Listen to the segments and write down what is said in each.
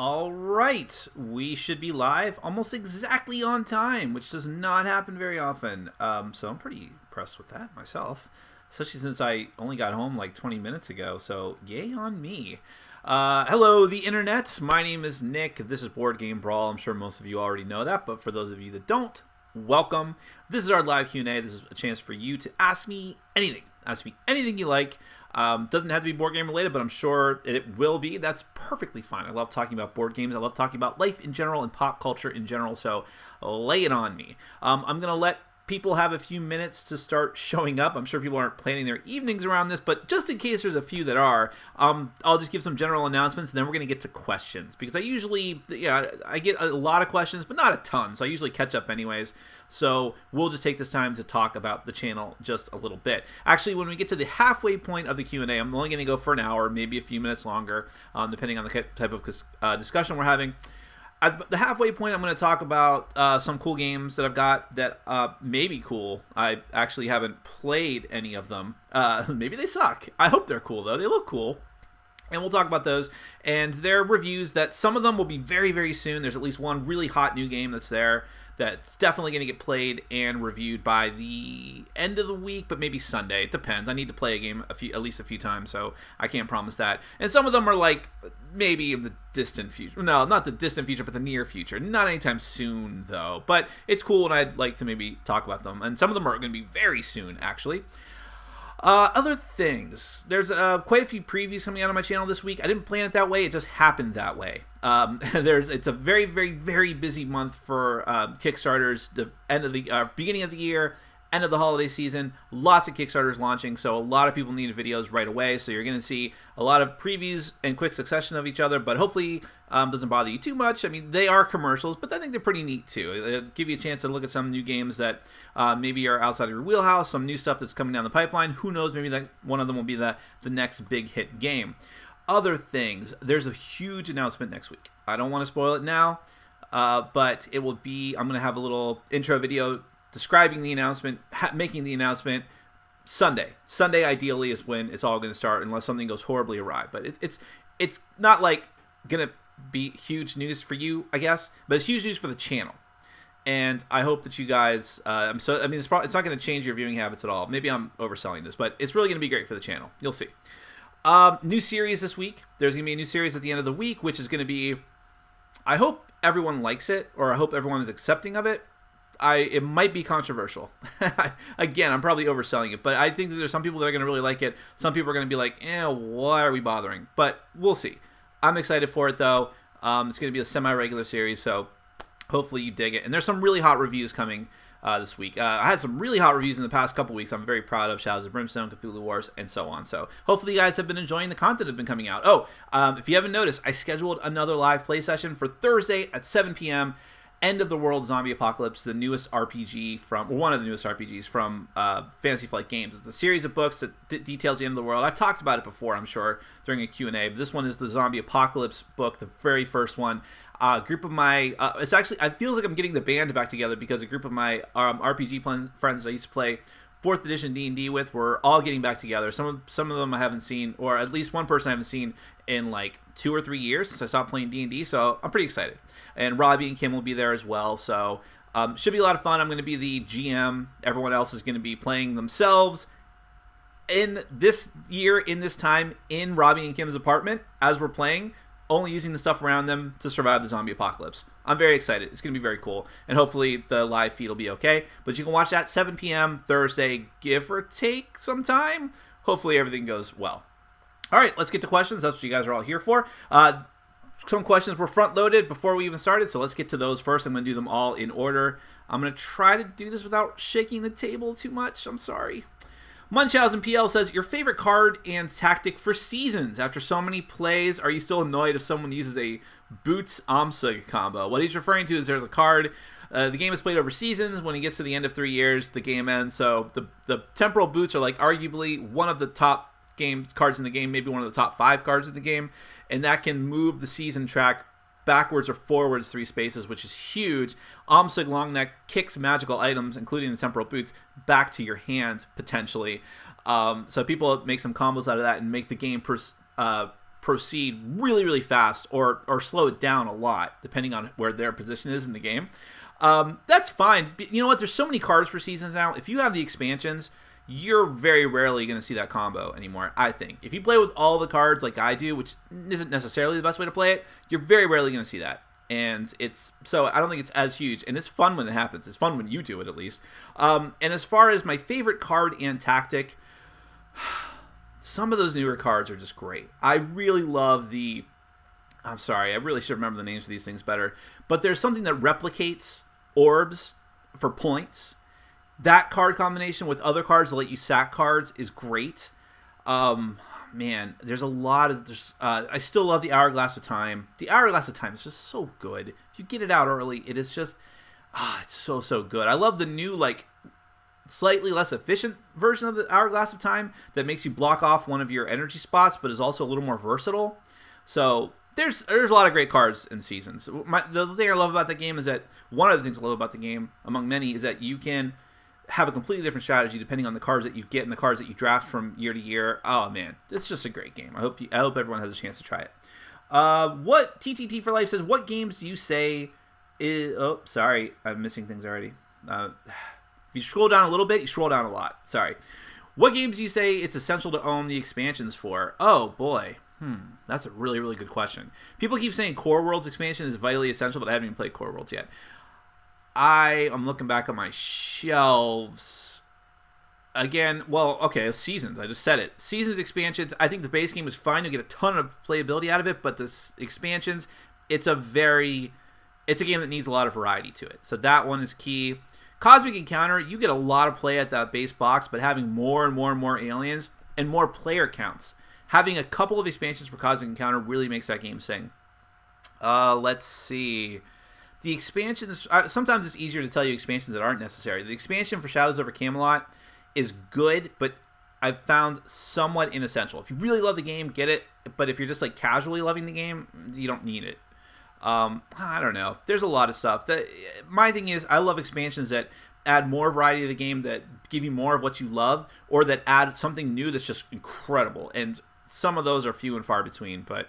All right, we should be live almost exactly on time, which does not happen very often. So I'm pretty impressed with that myself, especially since I only got home like 20 minutes ago. So yay on me. Hello, the internet. My name is Nick. This is Board Game Brawl. I'm sure most of you already know that, but for those of you that don't, welcome. This is our live Q&A. This is a chance for you to ask me anything. Ask me anything you like. Doesn't have to be board game related, but I'm sure it will be. That's perfectly fine. I love talking about board games. I love talking about life in general and pop culture in general, so lay it on me. I'm going to let people have a few minutes to start showing up. I'm sure people aren't planning their evenings around this, but just in case there's a few that are, I'll just give some general announcements, and then we're going to get to questions, because I usually, I get a lot of questions, but not a ton, so I usually catch up anyways. So we'll just take this time to talk about the channel just a little bit. Actually, when we get to the halfway point of the Q&A, I'm only going to go for an hour, maybe a few minutes longer, depending on the type of discussion we're having. At the halfway point, I'm going to talk about some cool games that I've got that may be cool. I actually haven't played any of them. Maybe they suck. I hope they're cool, though. They look cool. And we'll talk about those. And they're reviews that some of them will be very, very soon. There's at least one really hot new game that's there that's definitely going to get played and reviewed by the end of the week, but maybe Sunday. It depends. I need to play a game at least a few times, so I can't promise that. And some of them are like maybe in the distant future. No, not the distant future, but the near future. Not anytime soon, though. But it's cool, and I'd like to maybe talk about them. And some of them are going to be very soon, actually. Other things. There's quite a few previews coming out on my channel this week. I didn't plan it that way. It just happened that way. It's a very, very, very busy month for Kickstarters. The end of the beginning of the year, end of the holiday season. Lots of Kickstarters launching, so a lot of people need videos right away. So you're going to see a lot of previews in quick succession of each other, but hopefully doesn't bother you too much. I mean, they are commercials, but I think they're pretty neat too. It'll give you a chance to look at some new games that maybe are outside of your wheelhouse, some new stuff that's coming down the pipeline. Who knows, maybe that one of them will be the next big hit game. Other things, there's a huge announcement next week. I don't want to spoil it now, but it will be, I'm going to have a little intro video describing the announcement, making the announcement Sunday. Sunday ideally is when it's all going to start, unless something goes horribly awry. But it's not like going to be huge news for you, I guess, but it's huge news for the channel. And I hope that you guys, it's not going to change your viewing habits at all. Maybe I'm overselling this, but it's really going to be great for the channel. You'll see. New series this week. There's going to be a new series at the end of the week, which is going to be, I hope everyone likes it, or I hope everyone is accepting of it. It might be controversial. Again, I'm probably overselling it, but I think that there's some people that are going to really like it. Some people are going to be like, why are we bothering? But we'll see. I'm excited for it, though. It's going to be a semi-regular series, so hopefully you dig it. And there's some really hot reviews coming this week. I had some really hot reviews in the past couple weeks. I'm very proud of Shadows of Brimstone, Cthulhu Wars, and so on. So hopefully you guys have been enjoying the content that's been coming out. If you haven't noticed, I scheduled another live play session for Thursday at 7 p.m., End of the World Zombie Apocalypse, the newest RPG one of the newest RPGs from Fantasy Flight Games. It's a series of books that details the end of the world. I've talked about it before, I'm sure, during a Q&A. But this one is the Zombie Apocalypse book, the very first one. Group of my, it's actually, it feels like I'm getting the band back together, because a group of my RPG friends that I used to play 4th edition D&D with, we're all getting back together. Some of them I haven't seen, or at least one person I haven't seen in like 2 or 3 years since I stopped playing D&D, so I'm pretty excited. And Robbie and Kim will be there as well, so should be a lot of fun. I'm going to be the GM. Everyone else is going to be playing themselves in this year, in this time, in Robbie and Kim's apartment as we're playing, only using the stuff around them to survive the zombie apocalypse. I'm very excited. It's going to be very cool, and hopefully the live feed will be okay. But you can watch that 7 p.m. Thursday, give or take some time. Hopefully everything goes well. All right, let's get to questions. That's what you guys are all here for. Some questions were front-loaded before we even started, so let's get to those first. I'm going to do them all in order. I'm going to try to do this without shaking the table too much. I'm sorry. Munchausen PL says, your favorite card and tactic for seasons. After so many plays, are you still annoyed if someone uses a Boots Amsug combo? What he's referring to is there's a card. The game is played over seasons. When he gets to the end of 3 years, the game ends. So the Temporal Boots are like arguably one of the top cards in the game, maybe one of the top 5 cards in the game, and that can move the season track backwards or forwards 3 spaces, which is huge. Amsug Longneck kicks magical items, including the Temporal Boots, back to your hand, potentially. So people make some combos out of that and make the game proceed really, really fast or slow it down a lot, depending on where their position is in the game. That's fine. But you know what? There's so many cards for seasons now. If you have the expansions, you're very rarely going to see that combo anymore, I think. If you play with all the cards like I do, which isn't necessarily the best way to play it, you're very rarely going to see that. And so I don't think it's as huge. And it's fun when it happens. It's fun when you do it, at least. And as far as my favorite card and tactic, some of those newer cards are just great. I really love I'm sorry, I really should remember the names of these things better. But there's something that replicates orbs for points. That card combination with other cards that let you sack cards is great. Man, there's a lot of... I still love the Hourglass of Time. The Hourglass of Time is just so good. If you get it out early, it is just... it's so good. I love the new, slightly less efficient version of the Hourglass of Time that makes you block off one of your energy spots, but is also a little more versatile. So there's a lot of great cards in Seasons. The thing I love about the game is that... One of the things I love about the game, among many, is that you can have a completely different strategy depending on the cards that you get and the cards that you draft from year to year. Oh man, it's just a great game. I hope everyone has a chance to try it. What TTT for Life says, what games do you say is... Oh, sorry, I'm missing things already. If you scroll down a little bit, you scroll down a lot. Sorry. What games do you say it's essential to own the expansions for? Oh boy. That's a really, really good question. People keep saying Core Worlds expansion is vitally essential, but I haven't even played Core Worlds yet. I'm looking back at my shelves. Again, well, okay, Seasons. I just said it. Seasons expansions, I think the base game is fine. You get a ton of playability out of it, but the expansions, it's a game that needs a lot of variety to it. So that one is key. Cosmic Encounter, you get a lot of play at that base box, but having more and more and more aliens and more player counts. Having a couple of expansions for Cosmic Encounter really makes that game sing. Let's see. The expansions, sometimes it's easier to tell you expansions that aren't necessary. The expansion for Shadows over Camelot is good, but I've found somewhat inessential. If you really love the game, get it. But if you're just casually loving the game, you don't need it. I don't know. There's a lot of stuff. My thing is, I love expansions that add more variety to the game, that give you more of what you love, or that add something new that's just incredible. And some of those are few and far between, but...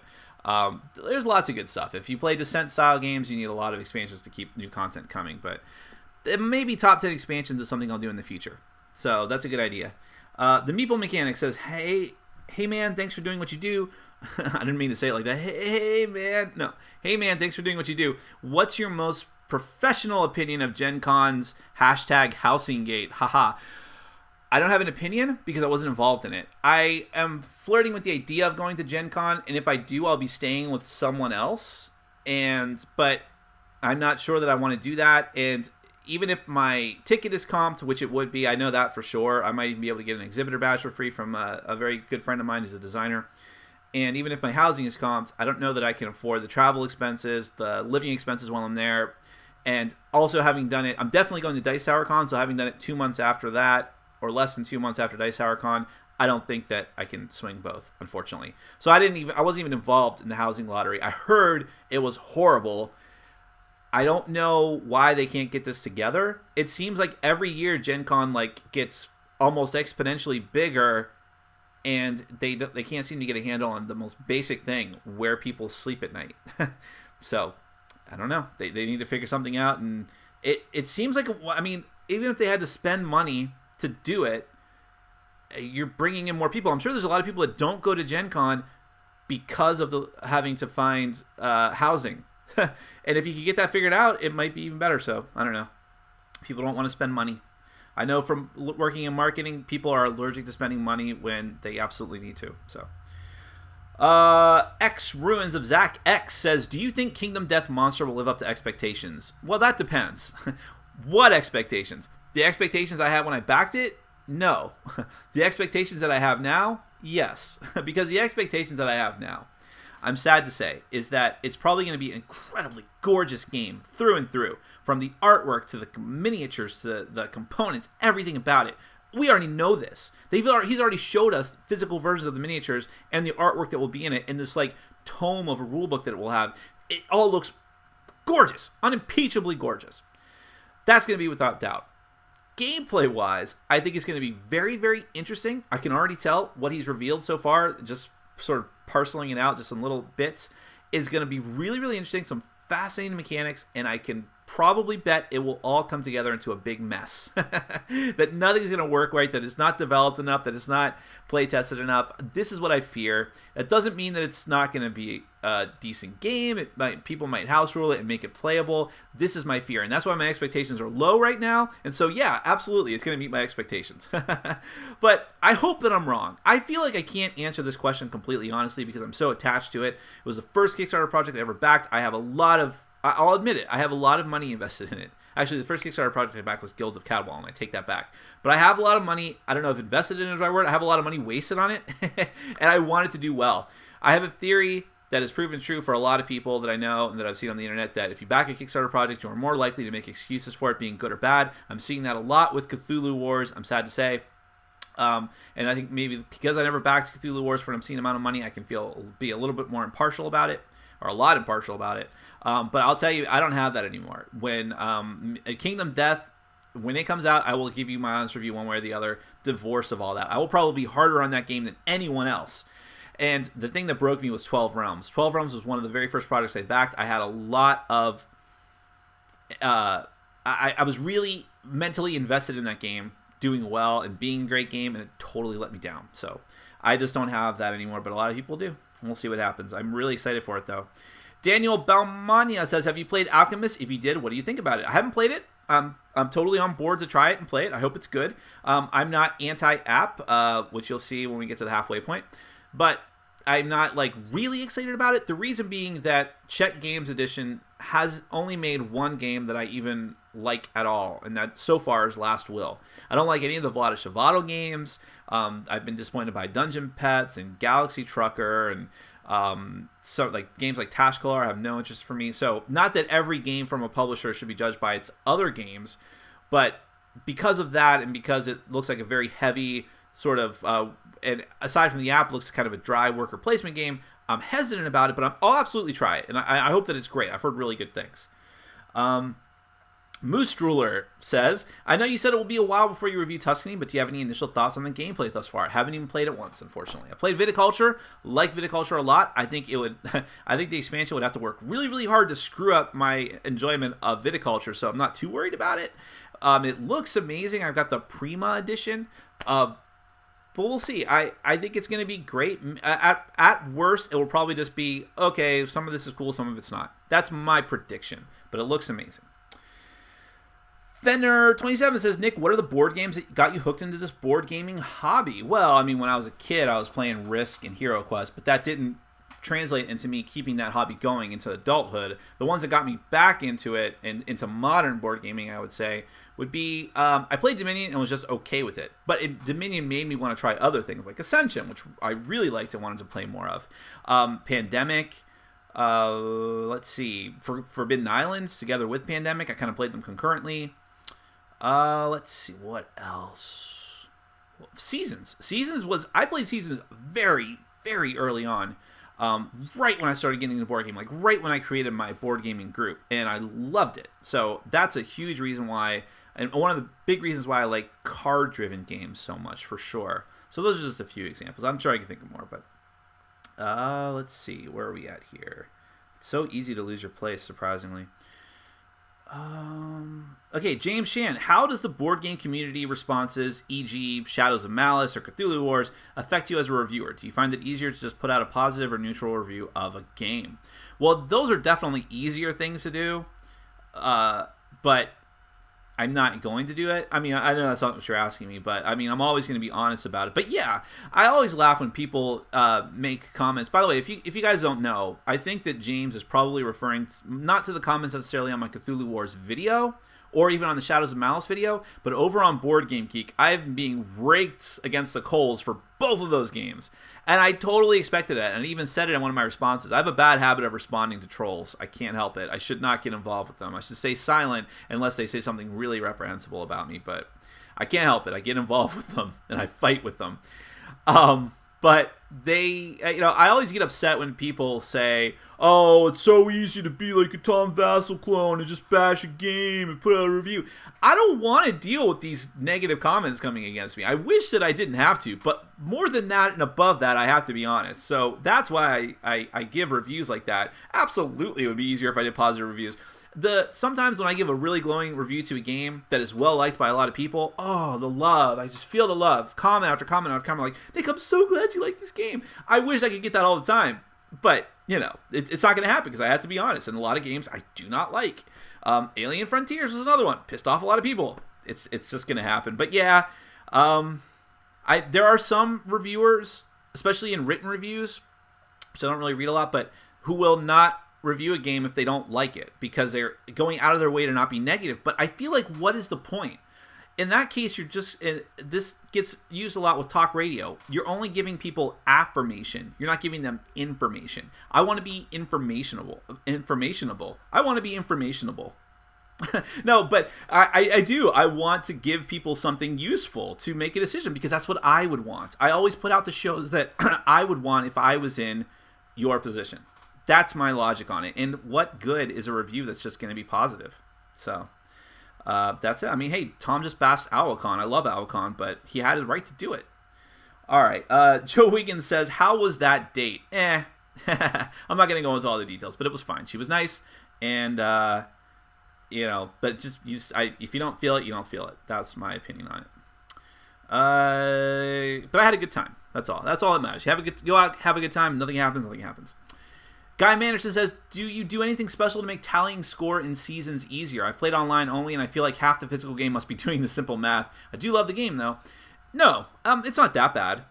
there's lots of good stuff. If you play Descent style games, you need a lot of expansions to keep new content coming, but maybe top 10 expansions is something I'll do in the future. So that's a good idea. The Meeple Mechanic says, hey man, thanks for doing what you do. I didn't mean to say it like that. Hey man. No. Hey man, thanks for doing what you do. What's your most professional opinion of Gen Con's #HousingGate? Haha. I don't have an opinion because I wasn't involved in it. I am flirting with the idea of going to Gen Con, and if I do, I'll be staying with someone else. But I'm not sure that I want to do that. And even if my ticket is comped, which it would be, I know that for sure. I might even be able to get an exhibitor badge for free from a very good friend of mine who's a designer. And even if my housing is comped, I don't know that I can afford the travel expenses, the living expenses while I'm there. And also having done it, I'm definitely going to Dice Tower Con, so having done it 2 months after that, or less than 2 months after Dice Tower Con, I don't think that I can swing both, unfortunately. So I wasn't even involved in the housing lottery. I heard it was horrible. I don't know why they can't get this together. It seems like every year Gen Con gets almost exponentially bigger, and they can't seem to get a handle on the most basic thing, where people sleep at night. So I don't know. They need to figure something out, and it seems like, I mean, even if they had to spend money to do it, you're bringing in more people. I'm sure there's a lot of people that don't go to Gen Con because of having to find housing. And if you could get that figured out, it might be even better. So I don't know. People don't want to spend money. I know from working in marketing, people are allergic to spending money when they absolutely need to. So X Ruins of Zach X says, do you think Kingdom Death Monster will live up to expectations? Well, that depends. What expectations? The expectations I had when I backed it? No. The expectations that I have now? Yes. Because the expectations that I have now, I'm sad to say, is that it's probably going to be an incredibly gorgeous game through and through. From the artwork to the miniatures to the components, everything about it. We already know this. He's already showed us physical versions of the miniatures and the artwork that will be in it, and this tome of a rulebook that it will have. It all looks gorgeous. Unimpeachably gorgeous. That's going to be without doubt. Gameplay-wise, I think it's going to be very, very interesting. I can already tell what he's revealed so far, just sort of parceling it out just in little bits is going to be really, really interesting. Some fascinating mechanics, and I can probably bet it will all come together into a big mess. That nothing's going to work right, that it's not developed enough, that it's not play tested enough. This is what I fear. That doesn't mean that it's not going to be a decent game. People might house rule it and make it playable. This is my fear, and that's why my expectations are low right now. And so, yeah, absolutely, it's going to meet my expectations. But I hope that I'm wrong. I feel like I can't answer this question completely honestly because I'm so attached to it. It was the first Kickstarter project I ever backed. I'll admit it, I have a lot of money invested in it. Actually, the first Kickstarter project I backed was Guilds of Cadwall, and I take that back. But I have a lot of money, I don't know if invested in it is the right word, I have a lot of money wasted on it, and I want it to do well. I have a theory that has proven true for a lot of people that I know and that I've seen on the internet, that if you back a Kickstarter project, you're more likely to make excuses for it being good or bad. I'm seeing that a lot with Cthulhu Wars, I'm sad to say. And I think maybe because I never backed Cthulhu Wars for an obscene amount of money, I can be a little bit more impartial about it, or a lot impartial about it. But I'll tell you, I don't have that anymore. When Kingdom Death, when it comes out, I will give you my honest review one way or the other, divorce of all that. I will probably be harder on that game than anyone else. And the thing that broke me was 12 Realms. 12 Realms was one of the very first projects I backed. I had a lot of... I was really mentally invested in that game, doing well and being a great game, and it totally let me down. So I just don't have that anymore, but a lot of people do. We'll see what happens. I'm really excited for it, though. Daniel Balmania says, have you played Alchemist? If you did, what do you think about it? I haven't played it. I'm totally on board to try it and play it. I hope it's good. I'm not anti-app, which you'll see when we get to the halfway point. But I'm not, like, really excited about it. The reason being that Czech Games Edition has only made one game that I even like at all, and that so far is Last Will. I don't like any of the Vlaada Chvátil games. I've been disappointed by Dungeon Pets and Galaxy Trucker, and so like games like Tashkalar have no interest for me. So not that every game from a publisher should be judged by its other games, but because of that, and because it looks like a very heavy sort of, and aside from the app, looks kind of a dry worker placement game, I'm hesitant about it, but I'll absolutely try it, and I hope that it's great. I've heard really good things. Moose Drooler says, I know you said it will be a while before you review Tuscany, but do you have any initial thoughts on the gameplay thus far? I haven't even played it once, unfortunately. I played Viticulture, like Viticulture a lot. I think I think the expansion would have to work really, really hard to screw up my enjoyment of Viticulture, so I'm not too worried about it. It looks amazing. I've got the Prima edition, but we'll see. I think it's going to be great. At worst, it will probably just be, okay, some of this is cool, some of it's not. That's my prediction, but it looks amazing. Fenner27 says, Nick, what are the board games that got you hooked into this board gaming hobby? Well, I mean, when I was a kid, I was playing Risk and Hero Quest, but that didn't translate into me keeping that hobby going into adulthood. The ones that got me back into it, and into modern board gaming, I would say, would be, I played Dominion and was just okay with it. But Dominion made me want to try other things, like Ascension, which I really liked and wanted to play more of. Pandemic, let's see, Forbidden Islands, together with Pandemic, I kind of played them concurrently. Let's see, what else? Seasons. I played Seasons very, very early on. Right when I started getting into board game, like right when I created my board gaming group, and I loved it. So that's a huge reason why, and one of the big reasons why I like card-driven games so much, for sure. So those are just a few examples. I'm sure I can think of more, but let's see, where are we at here? It's so easy to lose your place, surprisingly. Okay, James Shan, how does the board game community responses, e.g. Shadows of Malice or Cthulhu Wars, affect you as a reviewer? Do you find it easier to just put out a positive or neutral review of a game? Well, those are definitely easier things to do, but I'm not going to do it. I mean, I know that's not what you're asking me, but I mean, I'm always going to be honest about it. But yeah, I always laugh when people make comments. By the way, if you guys don't know, I think that James is probably referring not to the comments necessarily on my Cthulhu Wars video, or even on the Shadows of Malice video, but over on Board Game Geek, I've been being raked against the coals for both of those games. And I totally expected it, and I even said it in one of my responses. I have a bad habit of responding to trolls. I can't help it. I should not get involved with them. I should stay silent unless they say something really reprehensible about me, but I can't help it. I get involved with them, and I fight with them. But I always get upset when people say, "Oh, it's so easy to be like a Tom Vassell clone and just bash a game and put out a review." I don't want to deal with these negative comments coming against me. I wish that I didn't have to, but more than that and above that, I have to be honest. So that's why I give reviews like that. Absolutely, it would be easier if I did positive reviews. Sometimes when I give a really glowing review to a game that is well liked by a lot of people, oh, the love. I just feel the love. Comment after comment after comment, like, Nick, I'm so glad you like this game. I wish I could get that all the time. But, it's not going to happen because I have to be honest. And a lot of games I do not like. Alien Frontiers was another one. Pissed off a lot of people. It's just going to happen. But yeah, there are some reviewers, especially in written reviews, which I don't really read a lot, but who will not review a game if they don't like it because they're going out of their way to not be negative. But I feel like, what is the point? In that case, this gets used a lot with talk radio. You're only giving people affirmation. You're not giving them information. I want to be informationable. I want to be informationable. No, but I do. I want to give people something useful to make a decision because that's what I would want. I always put out the shows that I would want if I was in your position. That's my logic on it. And what good is a review that's just going to be positive? So that's it. I mean, hey, Tom just bashed Owlcon. I love Owlcon, but he had the right to do it. All right. Joe Wiggins says, how was that date? I'm not going to go into all the details, but it was fine. She was nice. And, but if you don't feel it, you don't feel it. That's my opinion on it. But I had a good time. That's all. That's all that matters. Go out, have a good time. Nothing happens. Guy Manderson says, do you do anything special to make tallying score in seasons easier? I've played online only, and I feel like half the physical game must be doing the simple math. I do love the game, though. No, it's not that bad.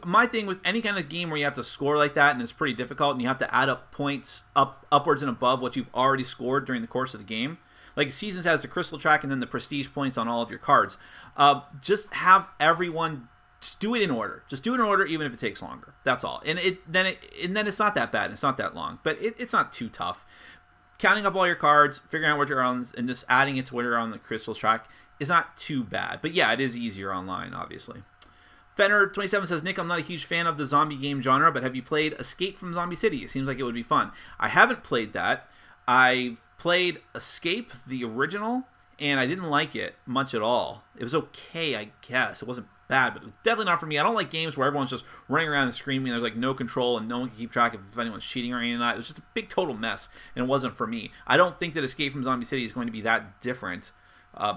My thing with any kind of game where you have to score like that, and it's pretty difficult, and you have to add up points upwards and above what you've already scored during the course of the game. Like Seasons has the crystal track and then the prestige points on all of your cards. Just have everyone just do it in order. Just do it in order, even if it takes longer. That's all. And then it's not that bad. It's not that long, but it's not too tough. Counting up all your cards, figuring out what you're on, and just adding it to where you're on the crystals track is not too bad. But yeah, it is easier online, obviously. Fenner27 says, Nick, I'm not a huge fan of the zombie game genre, but have you played Escape from Zombie City? It seems like it would be fun. I haven't played that. I played Escape, the original, and I didn't like it much at all. It was okay, I guess. It wasn't bad, but it was definitely not for me. I don't like games where everyone's just running around and screaming. There's like no control and no one can keep track of if anyone's cheating or anything or not. It was just a big total mess, and it wasn't for me. I don't think that Escape from Zombie City is going to be that different.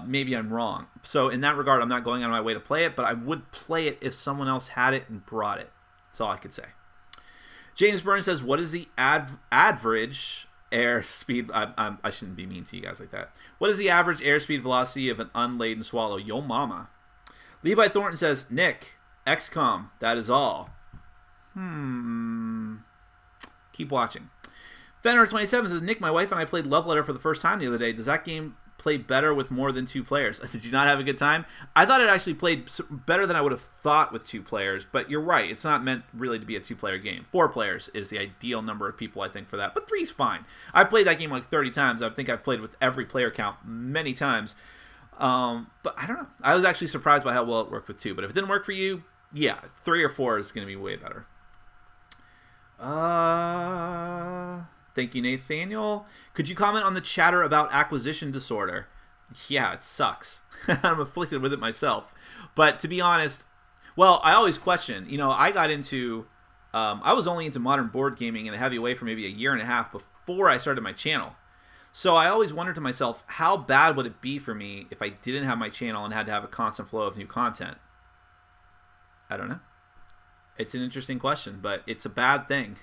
Maybe I'm wrong. So in that regard, I'm not going out of my way to play it, but I would play it if someone else had it and brought it. That's all I could say. James Burns says, what is the average airspeed? I shouldn't be mean to you guys like that. What is the average airspeed velocity of an unladen swallow? Yo mama. Levi Thornton says, Nick, XCOM, that is all. Keep watching. Fenner27 says, Nick, my wife and I played Love Letter for the first time the other day. Does that game play better with more than 2 players? Did you not have a good time? I thought it actually played better than I would have thought with 2 players, but you're right. It's not meant really to be a 2-player game. 4 players is the ideal number of people, I think, for that. But 3's fine. I played that game like 30 times. I think I've played with every player count many times. But I don't know. I was actually surprised by how well it worked with 2. But if it didn't work for you, yeah, 3 or 4 is going to be way better. Thank you, Nathaniel. Could you comment on the chatter about acquisition disorder? Yeah, it sucks. I'm afflicted with it myself. But to be honest, well, I always question. I got into, I was only into modern board gaming in a heavy way for maybe a year and a half before I started my channel. So I always wondered to myself, how bad would it be for me if I didn't have my channel and had to have a constant flow of new content? I don't know. It's an interesting question, but it's a bad thing.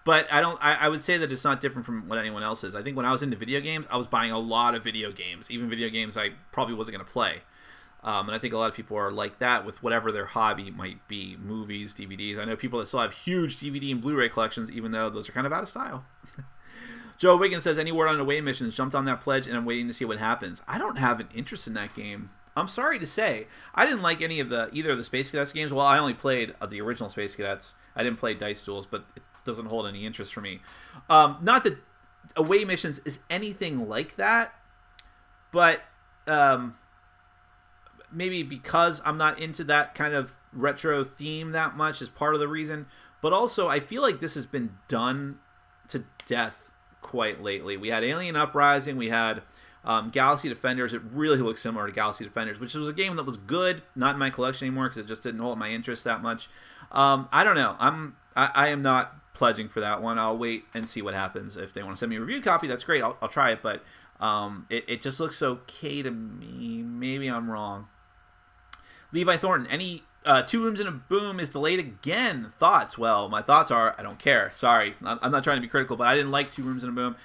But I would say that it's not different from what anyone else is. I think when I was into video games, I was buying a lot of video games, even video games I probably wasn't going to play. And I think a lot of people are like that with whatever their hobby might be, movies, DVDs. I know people that still have huge DVD and Blu-ray collections, even though those are kind of out of style. Joe Wiggins says, any word on away missions? Jumped on that pledge, and I'm waiting to see what happens. I don't have an interest in that game. I'm sorry to say. I didn't like either of the Space Cadets games. Well, I only played the original Space Cadets. I didn't play Dice Duels, but it doesn't hold any interest for me. Not that away missions is anything like that, but maybe because I'm not into that kind of retro theme that much is part of the reason. But also, I feel like this has been done to death quite lately. We had Alien Uprising. We had Galaxy Defenders. It really looks similar to Galaxy Defenders, which was a game that was good, not in my collection anymore because it just didn't hold my interest that much. I don't know. I am not pledging for that one. I'll wait and see what happens. If they want to send me a review copy, that's great. I'll try it, but it just looks okay to me. Maybe I'm wrong. Levi Thornton, any 2 Rooms and a Boom is delayed again. Thoughts? Well, my thoughts are I don't care. Sorry. I'm not trying to be critical, but I didn't like 2 Rooms and a Boom.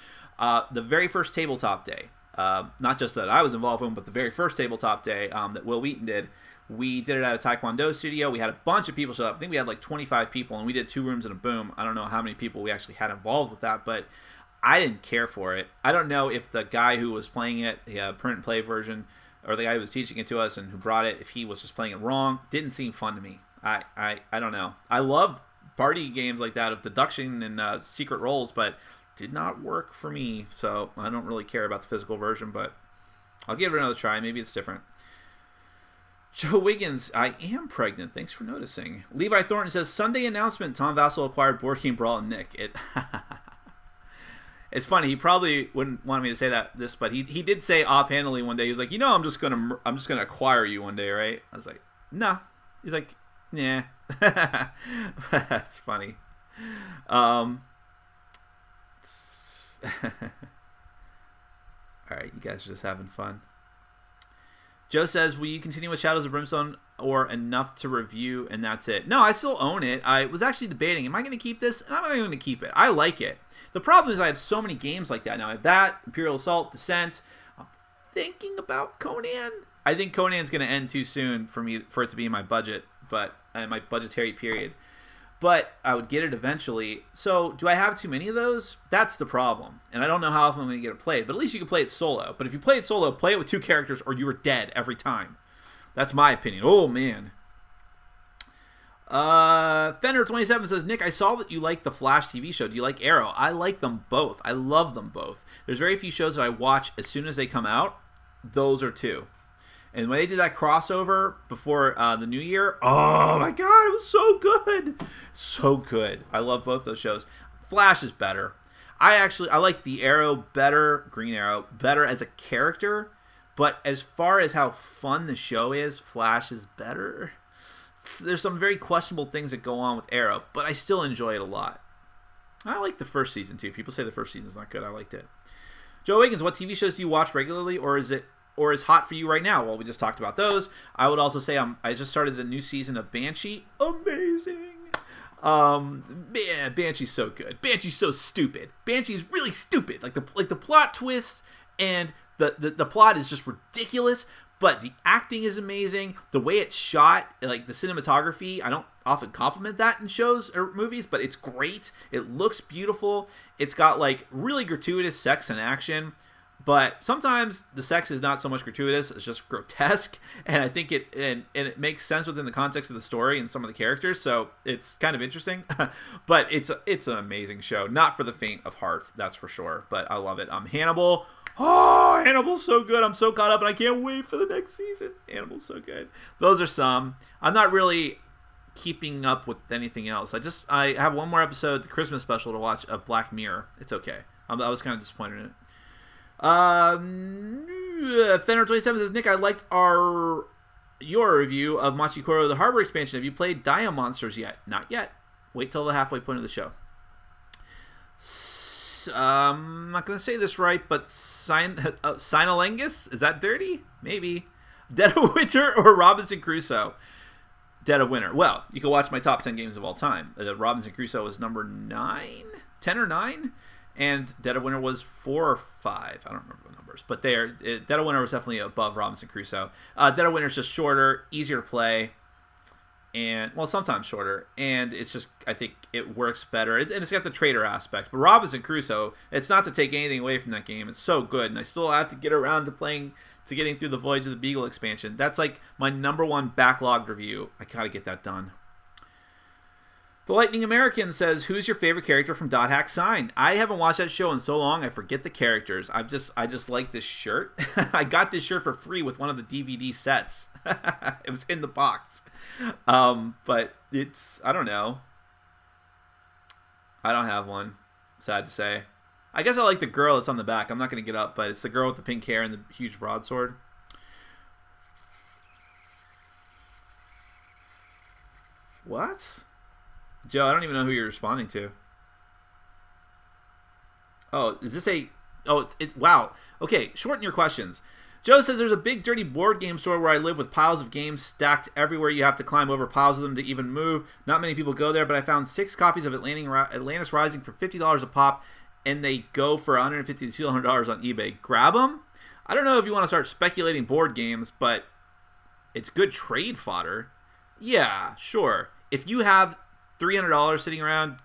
The very first tabletop day, not just that I was involved in, but the very first tabletop day that Will Wheaton did, we did it at a Taekwondo studio. We had a bunch of people show up. I think we had like 25 people, and we did 2 Rooms and a Boom. I don't know how many people we actually had involved with that, but I didn't care for it. I don't know if the guy who was playing it, the print and play version, or the guy who was teaching it to us and who brought it, if he was just playing it wrong, didn't seem fun to me. I don't know. I love party games like that of deduction and secret rolls, but did not work for me. So I don't really care about the physical version, but I'll give it another try. Maybe it's different. Joe Wiggins, I am pregnant. Thanks for noticing. Levi Thornton says, Sunday announcement, Tom Vassell acquired Board Game Brawl and Nick. It's funny. He probably wouldn't want me to say this, but he did say offhandedly one day. He was like, I'm just gonna acquire you one day, right? I was like, no. He's like, yeah. That's funny. All right, you guys are just having fun. Joe says, will you continue with Shadows of Brimstone or enough to review and that's it? No, I still own it. I was actually debating, am I going to keep this? And I'm not going to keep it. I like it. The problem is I have so many games like that now. I have that, Imperial Assault, Descent. I'm thinking about Conan. I think Conan's going to end too soon for it to be in my budget, but my budgetary period. But I would get it eventually. So do I have too many of those? That's the problem. And I don't know how often I'm going to get it played. But at least you can play it solo. But if you play it solo, play it with 2 characters or you are dead every time. That's my opinion. Oh, man. Fender27 says, Nick, I saw that you like the Flash TV show. Do you like Arrow? I like them both. I love them both. There's very few shows that I watch as soon as they come out. Those are 2. And when they did that crossover before the new year, oh my god, it was so good. So good. I love both those shows. Flash is better. I like the Arrow better, Green Arrow, better as a character. But as far as how fun the show is, Flash is better. There's some very questionable things that go on with Arrow, but I still enjoy it a lot. I like the first season too. People say the first season's not good. I liked it. Joe Wiggins, what TV shows do you watch regularly, or is hot for you right now? Well, we just talked about those. I would also say I just started the new season of Banshee. Amazing. Man, Banshee's so good. Banshee's so stupid. Banshee's really stupid. Like the plot twist and the plot is just ridiculous, but the acting is amazing. The way it's shot, like the cinematography, I don't often compliment that in shows or movies, but it's great. It looks beautiful. It's got like really gratuitous sex and action. But sometimes the sex is not so much gratuitous; it's just grotesque, and I think it makes sense within the context of the story and some of the characters. So it's kind of interesting, but it's an amazing show. Not for the faint of heart, that's for sure. But I love it. Hannibal. Oh, Hannibal's so good. I'm so caught up, and I can't wait for the next season. Hannibal's so good. Those are some. I'm not really keeping up with anything else. I have one more episode, the Christmas special, to watch of Black Mirror. It's okay. I was kind of disappointed in it. Fender27 says, Nick, I liked your review of Machikoro the Harbor expansion. Have you played Dia Monsters yet? Not yet. Wait till the halfway point of the show. I'm not going to say this right, but Sinalengus? Is that dirty? Maybe. Dead of Winter or Robinson Crusoe? Dead of Winter. Well, you can watch my top 10 games of all time. Robinson Crusoe was number 9? 10 or 9? And Dead of Winter was 4 or 5. I don't remember the numbers. But Dead of Winter was definitely above Robinson Crusoe. Dead of Winter is just shorter, easier to play. And, well, sometimes shorter. And it's just, I think it works better. And it's got the trader aspect. But Robinson Crusoe, it's not to take anything away from that game. It's so good. And I still have to get around to getting through the Voyage of the Beagle expansion. That's like my #1 backlog review. I gotta get that done. The Lightning American says, "Who's your favorite character from Dot Hack Sign?" I haven't watched that show in so long, I forget the characters. I just like this shirt. I got this shirt for free with one of the DVD sets. It was in the box. But I don't know. I don't have one. Sad to say. I guess I like the girl that's on the back. I'm not going to get up, but it's the girl with the pink hair and the huge broadsword. What? Joe, I don't even know who you're responding to. Oh, is this a... Oh, wow. Okay, shorten your questions. Joe says there's a big dirty board game store where I live with piles of games stacked everywhere. You have to climb over piles of them to even move. Not many people go there, but I found 6 copies of Atlantis Rising for $50 a pop, and they go for $150 to $200 on eBay. Grab them? I don't know if you want to start speculating board games, but it's good trade fodder. Yeah, sure. If you have $300 sitting around,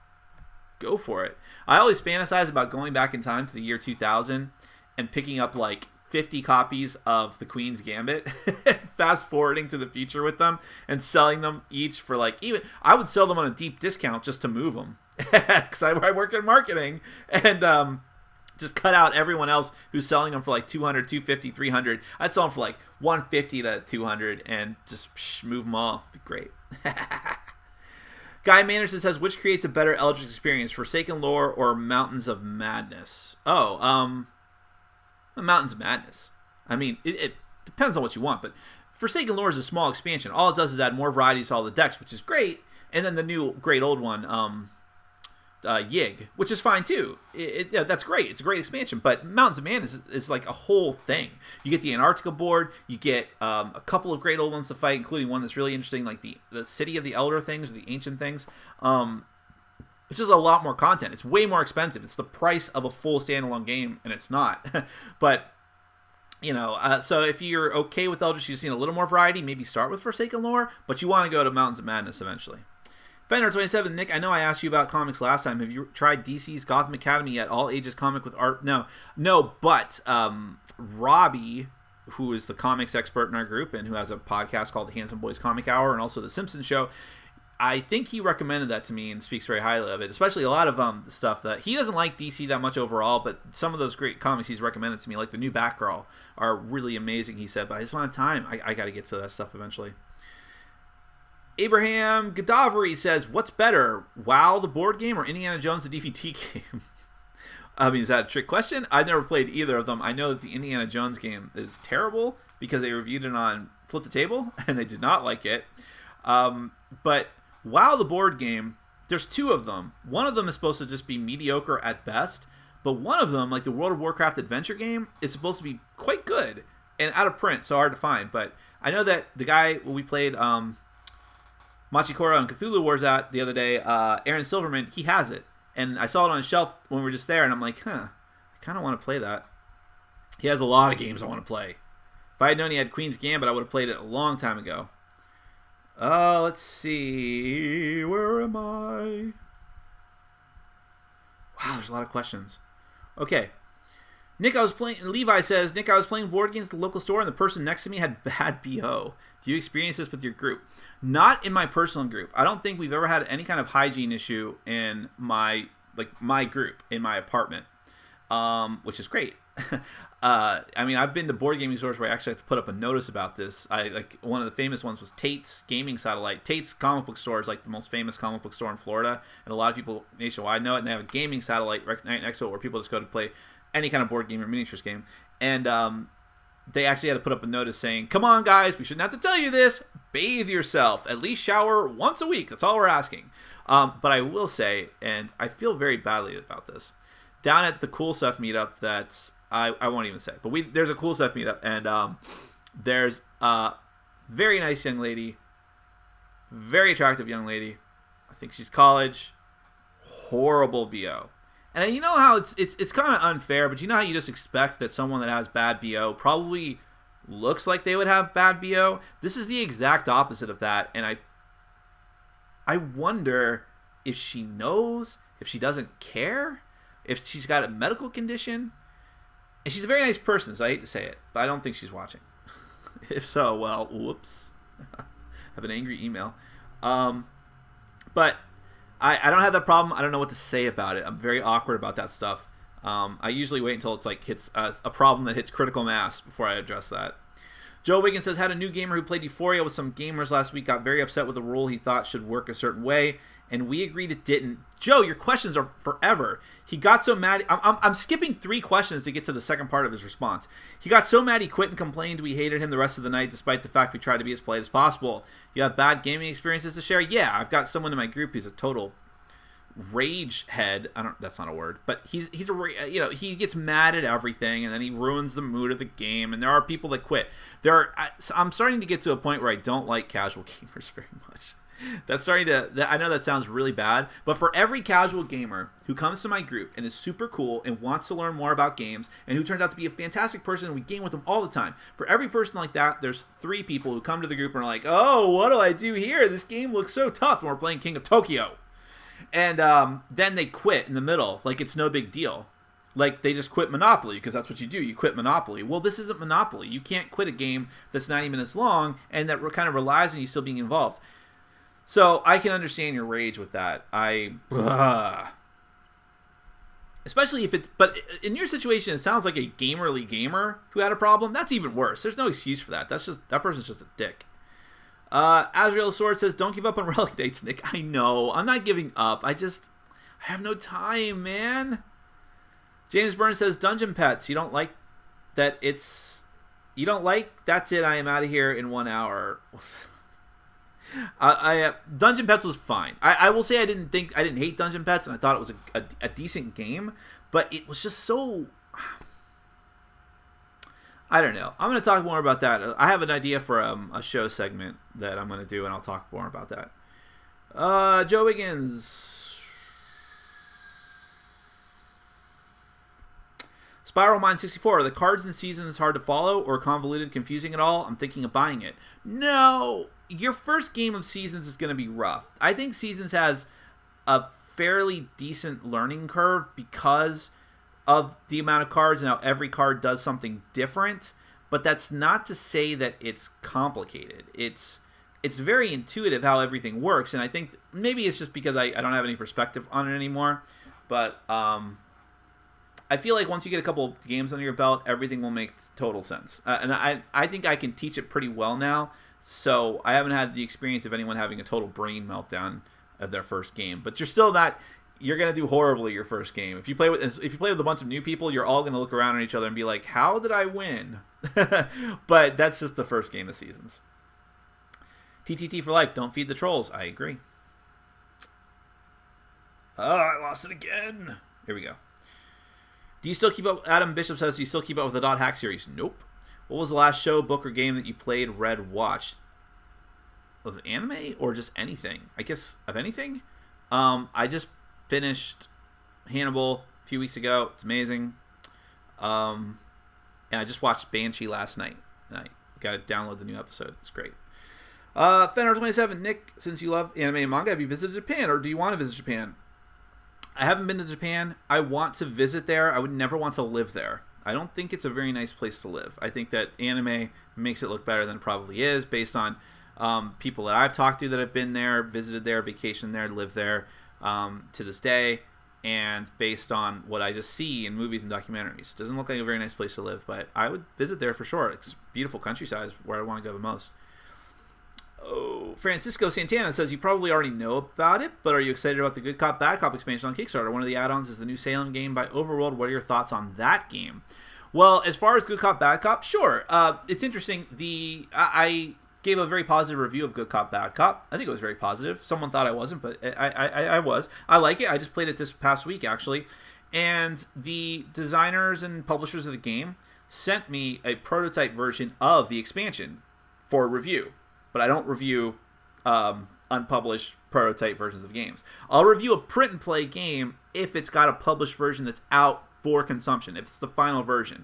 go for it. I always fantasize about going back in time to the year 2000 and picking up like 50 copies of the Queen's Gambit, fast forwarding to the future with them and selling them each for like, even I would sell them on a deep discount just to move them because I work in marketing, and just cut out everyone else who's selling them for like 200, 250, 300. I'd sell them for like 150 to 200 and just move them all. It'd be great. Guy Manderson says, which creates a better Eldritch experience, Forsaken Lore or Mountains of Madness? Mountains of Madness. I mean, it depends on what you want, but Forsaken Lore is a small expansion. All it does is add more varieties to all the decks, which is great. And then the new great old one, Yig, which is fine too. Yeah, that's great. It's a great expansion. But Mountains of Madness is like a whole thing. You get the Antarctica board. You get a couple of great old ones to fight, including one that's really interesting, like the City of the Elder things, or the Ancient things. Which is a lot more content. It's way more expensive. It's the price of a full standalone game, and it's not. But, so if you're okay with Eldritch, you've seen a little more variety, maybe start with Forsaken Lore, but you want to go to Mountains of Madness eventually. Fender27, Nick, I know I asked you about comics last time. Have you tried DC's Gotham Academy yet? All ages comic with art? No, but Robbie, who is the comics expert in our group and who has a podcast called the Handsome Boys Comic Hour and also The Simpsons Show, I think he recommended that to me and speaks very highly of it, especially a lot of the stuff that he doesn't like DC that much overall, but some of those great comics he's recommended to me, like the new Batgirl, are really amazing, he said, but I just don't have time. I got to get to that stuff eventually. Abraham Gaddafi says, what's better, WoW the board game or Indiana Jones the DVD game? I mean, is that a trick question? I've never played either of them. I know that the Indiana Jones game is terrible because they reviewed it on Flip the Table and they did not like it. But WoW the board game, there's 2 of them. One of them is supposed to just be mediocre at best, but one of them, like the World of Warcraft adventure game, is supposed to be quite good and out of print, so hard to find. But I know that the guy we played Machikoro and Cthulhu Wars at the other day, Aaron Silverman, he has it. And I saw it on a shelf when we were just there, and I'm like, I kind of want to play that. He has a lot of games I want to play. If I had known he had Queen's Gambit, I would have played it a long time ago. Let's see. Where am I? Wow, there's a lot of questions. Okay. Levi says, Nick, I was playing board games at the local store and the person next to me had bad BO. Do you experience this with your group? Not in my personal group. I don't think we've ever had any kind of hygiene issue in my group, in my apartment, which is great. I mean, I've been to board gaming stores where I actually have to put up a notice about this. One of the famous ones was Tate's Gaming Satellite. Tate's comic book store is like the most famous comic book store in Florida, and a lot of people nationwide know it, and they have a gaming satellite right next to it where people just go to play any kind of board game or miniatures game. And they actually had to put up a notice saying, come on, guys, we shouldn't have to tell you this. Bathe yourself. At least shower once a week. That's all we're asking. But I will say, and I feel very badly about this, down at the Cool Stuff meetup that's... I won't even say, but there's a Cool Stuff meetup, and there's a very nice young lady, very attractive young lady. I think she's college. Horrible BO. And you know how it's kind of unfair, but you know how you just expect that someone that has bad BO probably looks like they would have bad BO? This is the exact opposite of that, and I wonder if she knows, if she doesn't care, if she's got a medical condition. And she's a very nice person, so I hate to say it, but I don't think she's watching. If so, well, whoops. I have an angry email. But I don't have that problem. I don't know what to say about it. I'm very awkward about that stuff. I usually wait until it's like hits a problem that hits critical mass before I address that. Joe Wiggins says, had a new gamer who played Euphoria with some gamers last week, got very upset with a rule he thought should work a certain way, and we agreed it didn't. Joe, your questions are forever. He got so mad. I'm skipping 3 questions to get to the second part of his response. He got so mad he quit and complained we hated him the rest of the night, despite the fact we tried to be as polite as possible. You have bad gaming experiences to share? Yeah, I've got someone in my group who's a total rage head. That's not a word, but he gets mad at everything, and then he ruins the mood of the game, and there are people that quit. I'm starting to get to a point where I don't like casual gamers very much. I know that sounds really bad, but for every casual gamer who comes to my group and is super cool and wants to learn more about games and who turns out to be a fantastic person and we game with them all the time, for every person like that, there's 3 people who come to the group and are like, oh, what do I do here? This game looks so tough, and we're playing King of Tokyo. And then they quit in the middle, like it's no big deal. Like they just quit Monopoly, because that's what you do. You quit Monopoly. Well, this isn't Monopoly. You can't quit a game that's 90 minutes long and that kind of relies on you still being involved. So I can understand your rage with that. Especially if it's... But in your situation, it sounds like a gamerly gamer who had a problem. That's even worse. There's no excuse for that. That person's just a dick. Azrael Sword says, don't give up on relic dates, Nick. I know. I'm not giving up. I have no time, man. James Burns says, Dungeon Pets. You don't like that it's... You don't like... That's it. I am out of here in 1 hour. Dungeon Pets was fine. I will say I didn't hate Dungeon Pets, and I thought it was a decent game, but it was just so... I don't know. I'm going to talk more about that. I have an idea for a show segment that I'm going to do, and I'll talk more about that. Joe Wiggins. Spiral Mind 64. Are the cards and seasons hard to follow or convoluted, confusing at all? I'm thinking of buying it. No. Your first game of Seasons is going to be rough. I think Seasons has a fairly decent learning curve because of the amount of cards and how every card does something different, but that's not to say that it's complicated. It's very intuitive how everything works, and I think maybe it's just because I don't have any perspective on it anymore, but I feel like once you get a couple games under your belt, everything will make total sense. And I think I can teach it pretty well now, so I haven't had the experience of anyone having a total brain meltdown of their first game. But you're still not... You're going to do horribly your first game. If you play with a bunch of new people, you're all going to look around at each other and be like, how did I win? But that's just the first game of Seasons. TTT for life. Don't feed the trolls. I agree. Oh, I lost it again. Here we go. Do you still keep up? Adam Bishop says, do you still keep up with the Dot Hack series? Nope. What was the last show, book, or game that you played, read, watched? Of anime or just anything? I guess of anything. I just finished Hannibal a few weeks ago. It's amazing. And I just watched Banshee last night. I got to download the new episode. It's great. Fenner27, Nick, since you love anime and manga, have you visited Japan, or do you want to visit Japan? I haven't been to Japan. I want to visit there. I would never want to live there. I don't think it's a very nice place to live. I think that anime makes it look better than it probably is, based on people that I've talked to that have been there, visited there, vacationed there, lived there to this day, and based on what I just see in movies and documentaries. It doesn't look like a very nice place to live, but I would visit there for sure. It's beautiful countryside, where I want to go the most. Oh, Francisco Santana says, you probably already know about it, but are you excited about the Good Cop, Bad Cop expansion on Kickstarter? One of the add-ons is the new Salem game by Overworld. What are your thoughts on that game? Well, as far as Good Cop, Bad Cop, sure. It's interesting. I gave a very positive review of Good Cop, Bad Cop. I think it was very positive. Someone thought I wasn't, but I was. I like it. I just played it this past week, actually. And the designers and publishers of the game sent me a prototype version of the expansion for review. But I don't review unpublished prototype versions of games. I'll review a print-and-play game if it's got a published version that's out for consumption, if it's the final version.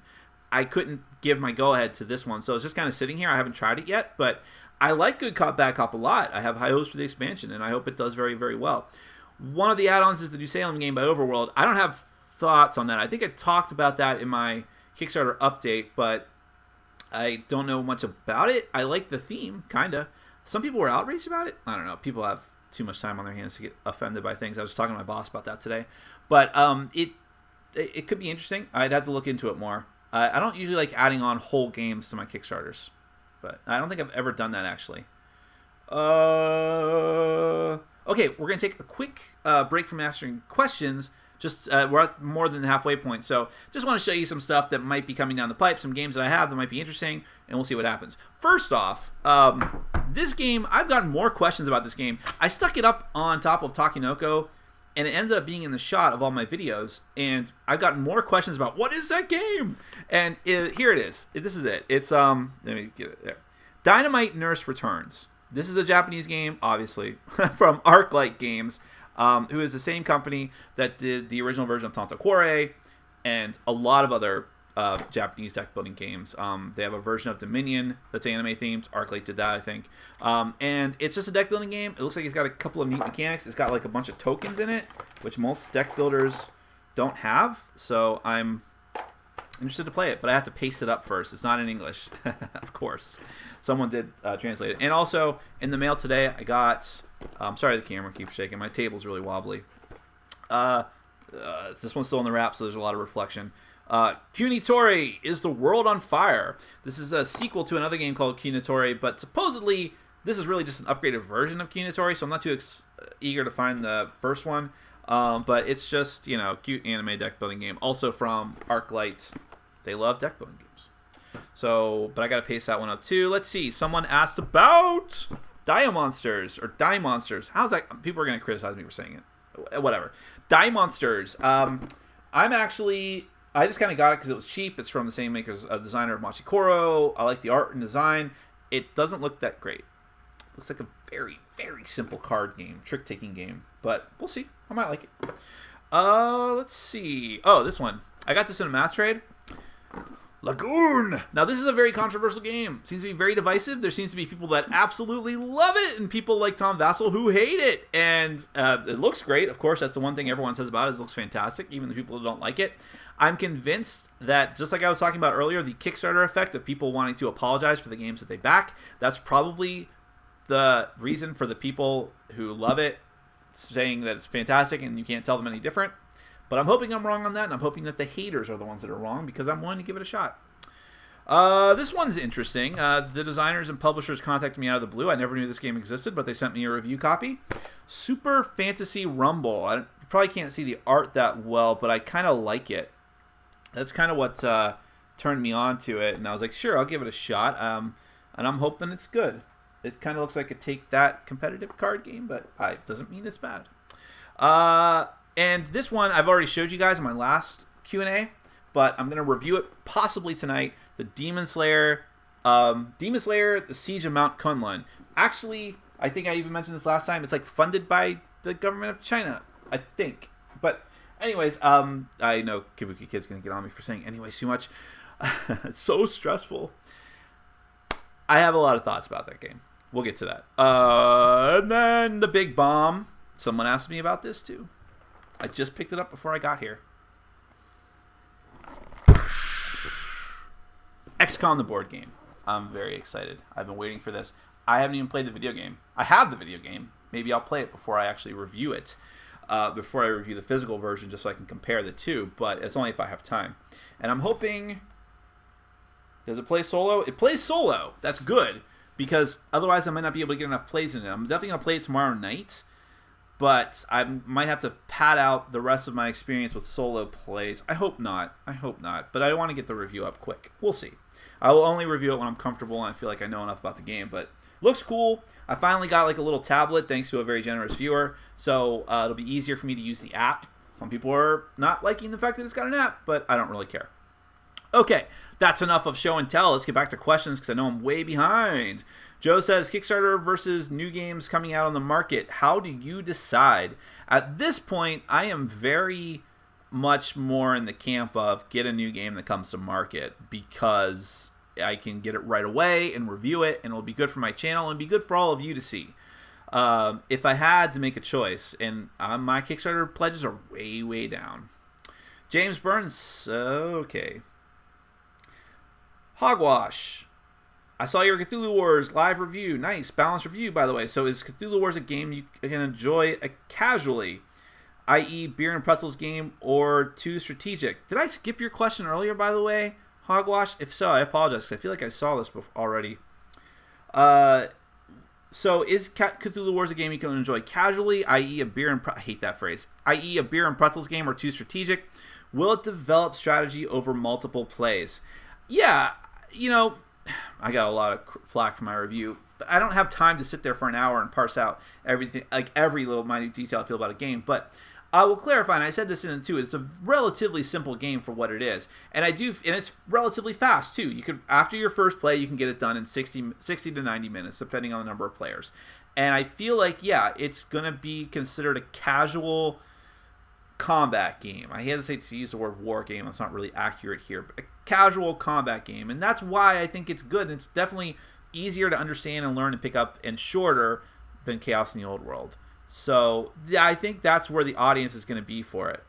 I couldn't give my go-ahead to this one, so it's just kind of sitting here. I haven't tried it yet, but I like Good Cop, Bad Cop a lot. I have high hopes for the expansion, and I hope it does very, very well. One of the add-ons is the new Salem game by Overworld. I don't have thoughts on that. I think I talked about that in my Kickstarter update, but I don't know much about it. I like the theme, kind of. Some people were outraged about it. I don't know. People have too much time on their hands to get offended by things. I was talking to my boss about that today. But it could be interesting. I'd have to look into it more. I don't usually like adding on whole games to my Kickstarters, but I don't think I've ever done that actually. Okay, we're going to take a quick break from answering questions. Just we're at more than the halfway point, so just want to show you some stuff that might be coming down the pipe, some games that I have that might be interesting, and we'll see what happens. First off, this game, I've gotten more questions about this game. I stuck it up on top of Takinoko, and it ended up being in the shot of all my videos, and I've gotten more questions about, what is that game? And here it is. This is it. It's, let me get it there. Dynamite Nurse Returns. This is a Japanese game, obviously, from ArcLight Games, who is the same company that did the original version of Tantaquore and a lot of other Japanese deck building games. They have a version of Dominion that's anime themed. ArcLight did that, I think. And it's just a deck building game. It looks like it's got a couple of neat mechanics. It's got like a bunch of tokens in it, which most deck builders don't have. So I'm interested to play it, but I have to paste it up first. It's not in English, of course. Someone did translate it. And also, in the mail today, I got... I'm sorry the camera keeps shaking. My table's really wobbly. This one's still in the wrap, so there's a lot of reflection. Kunitori is the World on Fire. This is a sequel to another game called Kunitori, but supposedly this is really just an upgraded version of Kunitori, so I'm not too eager to find the first one. But it's just, you know, cute anime deck building game. Also from ArcLight. They love deck building games. So, but I gotta paste that one up too. Let's see. Someone asked about Die Monsters or Die Monsters. How's that? People are gonna criticize me for saying it. Whatever. Die Monsters. I just kind of got it because it was cheap. It's from the same makers, designer of Machikoro. I like the art and design. It doesn't look that great. It looks like a very, very simple card game, trick-taking game. But we'll see. I might like it. Let's see. Oh, this one. I got this in a math trade. Lagoon. Now, this is a very controversial game. Seems to be very divisive. There seems to be people that absolutely love it and people like Tom Vassell who hate it. And it looks great. Of course, that's the one thing everyone says about it. It looks fantastic, even the people who don't like it. I'm convinced that, just like I was talking about earlier, the Kickstarter effect of people wanting to apologize for the games that they back, that's probably the reason for the people who love it saying that it's fantastic and you can't tell them any different. But I'm hoping I'm wrong on that, and I'm hoping that the haters are the ones that are wrong because I'm willing to give it a shot. This one's interesting. The designers and publishers contacted me out of the blue. I never knew this game existed, but they sent me a review copy. Super Fantasy Rumble. You probably can't see the art that well, but I kind of like it. That's kind of what turned me on to it, and I was like, sure, I'll give it a shot. And I'm hoping it's good. It kind of looks like a Take That competitive card game, but it doesn't mean it's bad. And this one I've already showed you guys in my last Q&A, but I'm going to review it possibly tonight. The Demon Slayer, The Siege of Mount Kunlun. Actually, I think I even mentioned this last time. It's like funded by the government of China, I think. But anyways, I know Kabuki Kid's going to get on me for saying anyways too much. It's so stressful. I have a lot of thoughts about that game. We'll get to that. And then the big bomb. Someone asked me about this too. I just picked it up before I got here. XCOM, the board game. I'm very excited. I've been waiting for this. I haven't even played the video game. I have the video game. Maybe I'll play it before I actually review it. Before I review the physical version, just so I can compare the two. But it's only if I have time. And I'm hoping... Does it play solo? It plays solo. That's good. Because otherwise I might not be able to get enough plays in it. I'm definitely going to play it tomorrow night. But I might have to pad out the rest of my experience with solo plays. I hope not. I hope not. But I want to get the review up quick. We'll see. I will only review it when I'm comfortable and I feel like I know enough about the game. But looks cool. I finally got like a little tablet thanks to a very generous viewer. So it'll be easier for me to use the app. Some people are not liking the fact that it's got an app, but I don't really care. Okay, that's enough of show and tell. Let's get back to questions because I know I'm way behind. Joe says, Kickstarter versus new games coming out on the market. How do you decide? At this point, I am very much more in the camp of get a new game that comes to market because I can get it right away and review it, and it'll be good for my channel and be good for all of you to see. If I had to make a choice, and my Kickstarter pledges are way, way down. James Burns, okay. Hogwash. I saw your Cthulhu Wars live review. Nice, balanced review, by the way. So is Cthulhu Wars a game you can enjoy casually, i.e. beer and pretzels game, or too strategic? Did I skip your question earlier, by the way, Hogwash? If so, I apologize, because I feel like I saw this already. So is Cthulhu Wars a game you can enjoy casually, i.e. a beer and I hate that phrase, i.e. a beer and pretzels game, or too strategic? Will it develop strategy over multiple plays? Yeah, I got a lot of flack for my review. But I don't have time to sit there for an hour and parse out everything, like every little minute detail I feel about a game. But I will clarify, and I said this in it too, it's a relatively simple game for what it is. And it's relatively fast too. You could, after your first play, you can get it done in 60 to 90 minutes, depending on the number of players. And I feel like, yeah, it's going to be considered a casual combat game. I hesitate to use the word war game. That's not really accurate here, but a casual combat game. And that's why I think it's good. It's definitely easier to understand and learn and pick up, and shorter than Chaos in the Old World. So yeah, I think that's where the audience is going to be for it.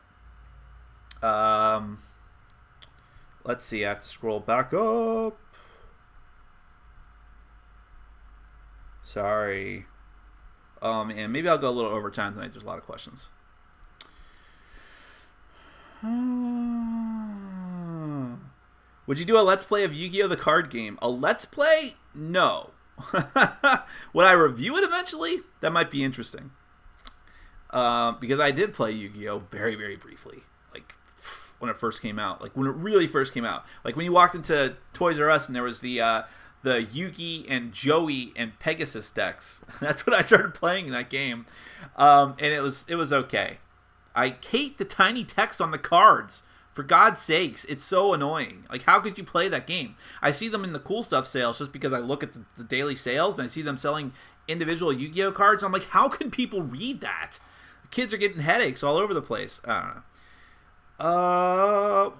Let's see. I have to scroll back up. Sorry. And maybe I'll go a little overtime tonight. There's a lot of questions. Would you do a Let's Play of Yu-Gi-Oh! The card game? A Let's Play? No. Would I review it eventually? That might be interesting. Because I did play Yu-Gi-Oh! Very, very briefly. Like, when it first came out. Like, when it really first came out. Like, when you walked into Toys R Us and there was the Yugi and Joey and Pegasus decks. That's what I started playing in that game. And it was okay. I hate the tiny text on the cards. For God's sakes, it's so annoying. Like, how could you play that game? I see them in the cool stuff sales just because I look at the daily sales and I see them selling individual Yu-Gi-Oh cards. I'm like, how can people read that? The kids are getting headaches all over the place. I don't know.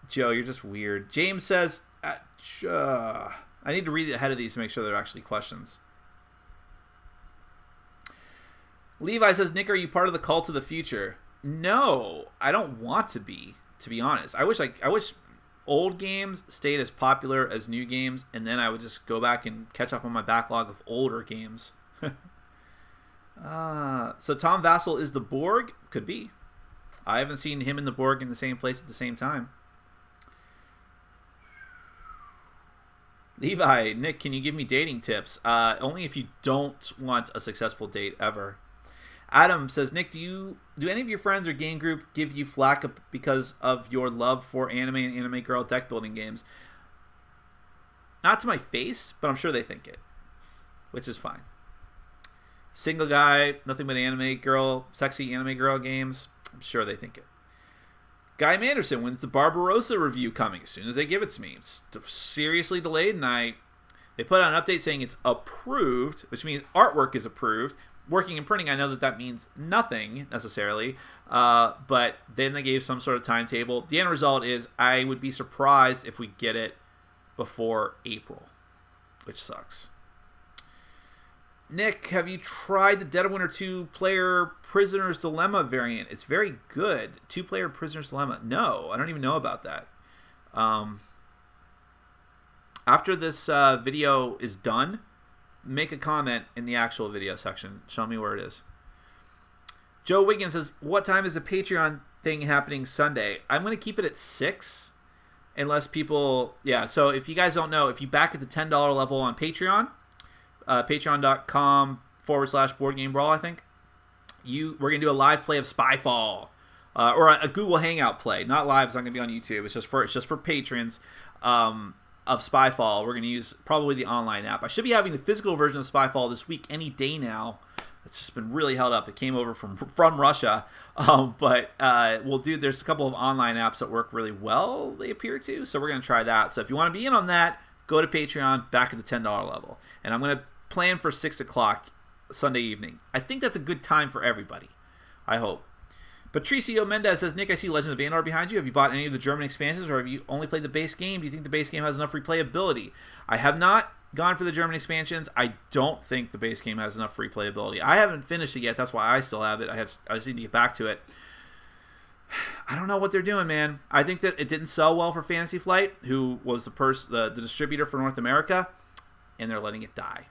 Joe, you're just weird. James says, I need to read ahead of these to make sure they're actually questions. Levi says, Nick, are you part of the cult of the future? No, I don't want to be honest. I wish old games stayed as popular as new games, and then I would just go back and catch up on my backlog of older games. So Tom Vassell is the Borg? Could be. I haven't seen him and the Borg in the same place at the same time. Levi, Nick, can you give me dating tips? Only if you don't want a successful date ever. Adam says, Nick, do any of your friends or game group give you flack because of your love for anime and anime girl deck building games? Not to my face, but I'm sure they think it, which is fine. Single guy, nothing but anime girl, sexy anime girl games. I'm sure they think it. Guy Manderson, when's the Barbarossa review coming? As soon as they give it to me. It's seriously delayed, and they put out an update saying it's approved, which means artwork is approved. Working and printing, I know that means nothing necessarily, but then they gave some sort of timetable. The end result is I would be surprised if we get it before April, which sucks. Nick, have you tried the Dead of Winter 2-player Prisoner's Dilemma variant? It's very good. 2-player Prisoner's Dilemma. No, I don't even know about that. After this video is done, make a comment in the actual video section. Show me where it is. Joe Wiggins says, what time is the Patreon thing happening Sunday? I'm going to keep it at 6 unless people... Yeah, so if you guys don't know, if you back at the $10 level on Patreon, patreon.com/BoardGameBrawl, I think, we're going to do a live play of Spyfall. Or a Google Hangout play. Not live, it's not going to be on YouTube. It's just for patrons. Of Spyfall. We're going to use probably the online app. I should be having the physical version of Spyfall this week, any day now. It's just been really held up. It came over from Russia. But there's a couple of online apps that work really well, they appear to. So we're going to try that. So if you want to be in on that, go to Patreon, back at the $10 level. And I'm going to plan for 6 o'clock Sunday evening. I think that's a good time for everybody. I hope. Patricio Mendez says, Nick, I see Legends of Andor behind you. Have you bought any of the German expansions, or have you only played the base game? Do you think the base game has enough replayability? I have not gone for the German expansions. I don't think the base game has enough replayability. I haven't finished it yet. That's why I still have it. I just need to get back to it. I don't know what they're doing, man. I think that it didn't sell well for Fantasy Flight, who was the distributor for North America. and they're letting it die.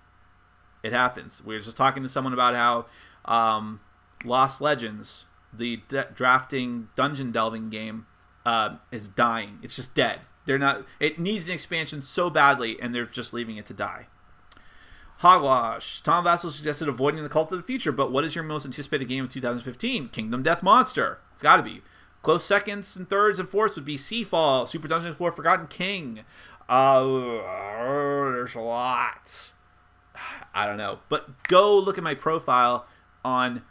It happens. We were just talking to someone about how Lost Legends, the drafting dungeon delving game, is dying. It's just dead. They're not. It needs an expansion so badly, and they're just leaving it to die. Hogwash. Tom Vassal suggested avoiding the Cult of the Future, but what is your most anticipated game of 2015? Kingdom Death Monster. It's got to be. Close seconds and thirds and fourths would be Seafall, Super Dungeon Explorer, Forgotten King. There's lots. I don't know. But go look at my profile on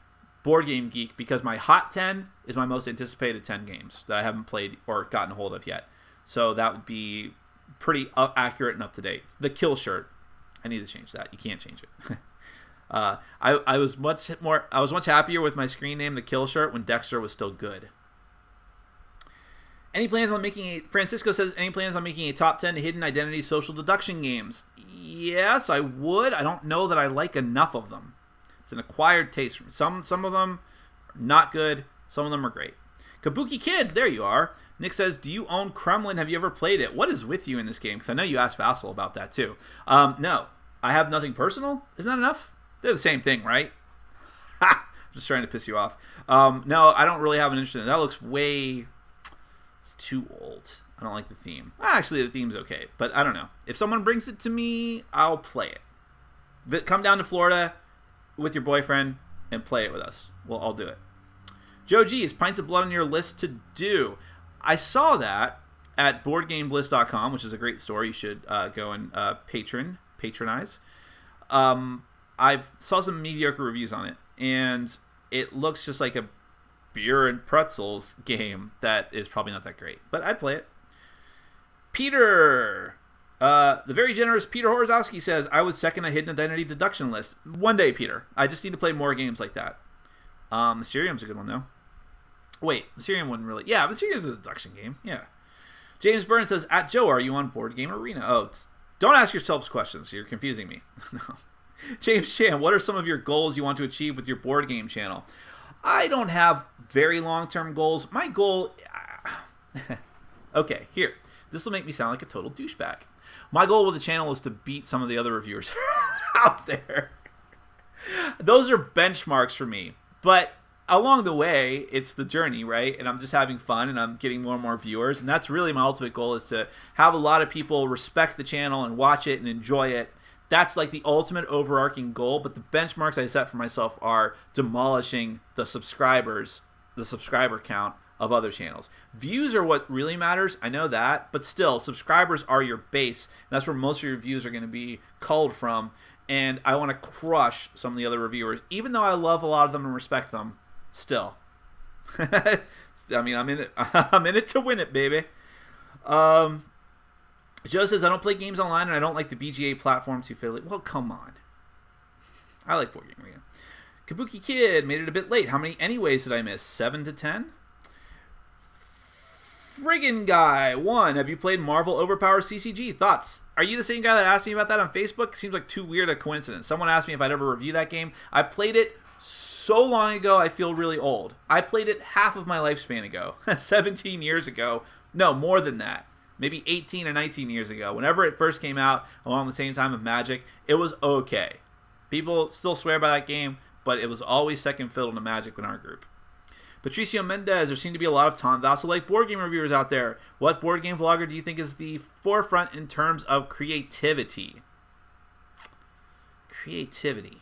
Board Game Geek, because my Hot 10 is my most anticipated 10 games that I haven't played or gotten a hold of yet. So that would be pretty accurate and up to date. The Kill shirt. I need to change that. You can't change it. I was much happier with my screen name, The Kill shirt, when Dexter was still good. Francisco says, any plans on making a top 10 hidden identity social deduction games? Yes, I would. I don't know that I like enough of them. It's an acquired taste for me. Some of them are not good. Some of them are great. Kabuki Kid, there you are. Nick says, do you own Kremlin? Have you ever played it? What is with you in this game? Because I know you asked Vassal about that too. No, I have nothing personal. Isn't that enough? They're the same thing, right? Ha! I'm just trying to piss you off. No, I don't really have an interest in it. That looks it's too old. I don't like the theme. Actually, the theme's okay, but I don't know. If someone brings it to me, I'll play it. Come down to Florida with your boyfriend and play it with us. I'll do it. Joe G, is Pints of Blood on your list to do? I saw that at BoardGameBliss.com, which is a great store. You should go and patronize. I saw some mediocre reviews on it, and it looks just like a beer and pretzels game that is probably not that great, but I'd play it. Peter, the very generous Peter Horozowski says, I would second a hidden identity deduction list. One day, Peter. I just need to play more games like that. Mysterium's a good one, though. Wait, Mysterium wouldn't really... Yeah, Mysterium's a deduction game. Yeah. James Burns says, at Joe, are you on Board Game Arena? Oh, don't ask yourselves questions. You're confusing me. No. James Chan, what are some of your goals you want to achieve with your board game channel? I don't have very long-term goals. My goal... Okay, here. This will make me sound like a total douchebag. My goal with the channel is to beat some of the other reviewers out there. Those are benchmarks for me. But along the way, it's the journey, right? And I'm just having fun, and I'm getting more and more viewers. And that's really my ultimate goal, is to have a lot of people respect the channel and watch it and enjoy it. That's like the ultimate overarching goal. But the benchmarks I set for myself are demolishing the subscriber count of other channels. Views are what really matters. I know that. But still, subscribers are your base. And that's where most of your views are going to be culled from. And I want to crush some of the other reviewers. Even though I love a lot of them and respect them, still. I mean, I'm in it. I'm in it to win it, baby. Joe says, I don't play games online, and I don't like the BGA platform too fiddly. Well, come on. I like Board Game Arena. Kabuki Kid made it a bit late. How many anyways did I miss? 7 to 10? Friggin' Guy 1. Have you played Marvel Overpower CCG? Thoughts? Are you the same guy that asked me about that on Facebook? Seems like too weird a coincidence. Someone asked me if I'd ever review that game. I played it so long ago, I feel really old. I played it half of my lifespan ago. 17 years ago. No, more than that. Maybe 18 or 19 years ago. Whenever it first came out, along the same time of Magic, it was okay. People still swear by that game, but it was always second fiddle to Magic in our group. Patricio Mendez, there seem to be a lot of Tom Vassal-like board game reviewers out there. What board game vlogger do you think is the forefront in terms of creativity? Creativity.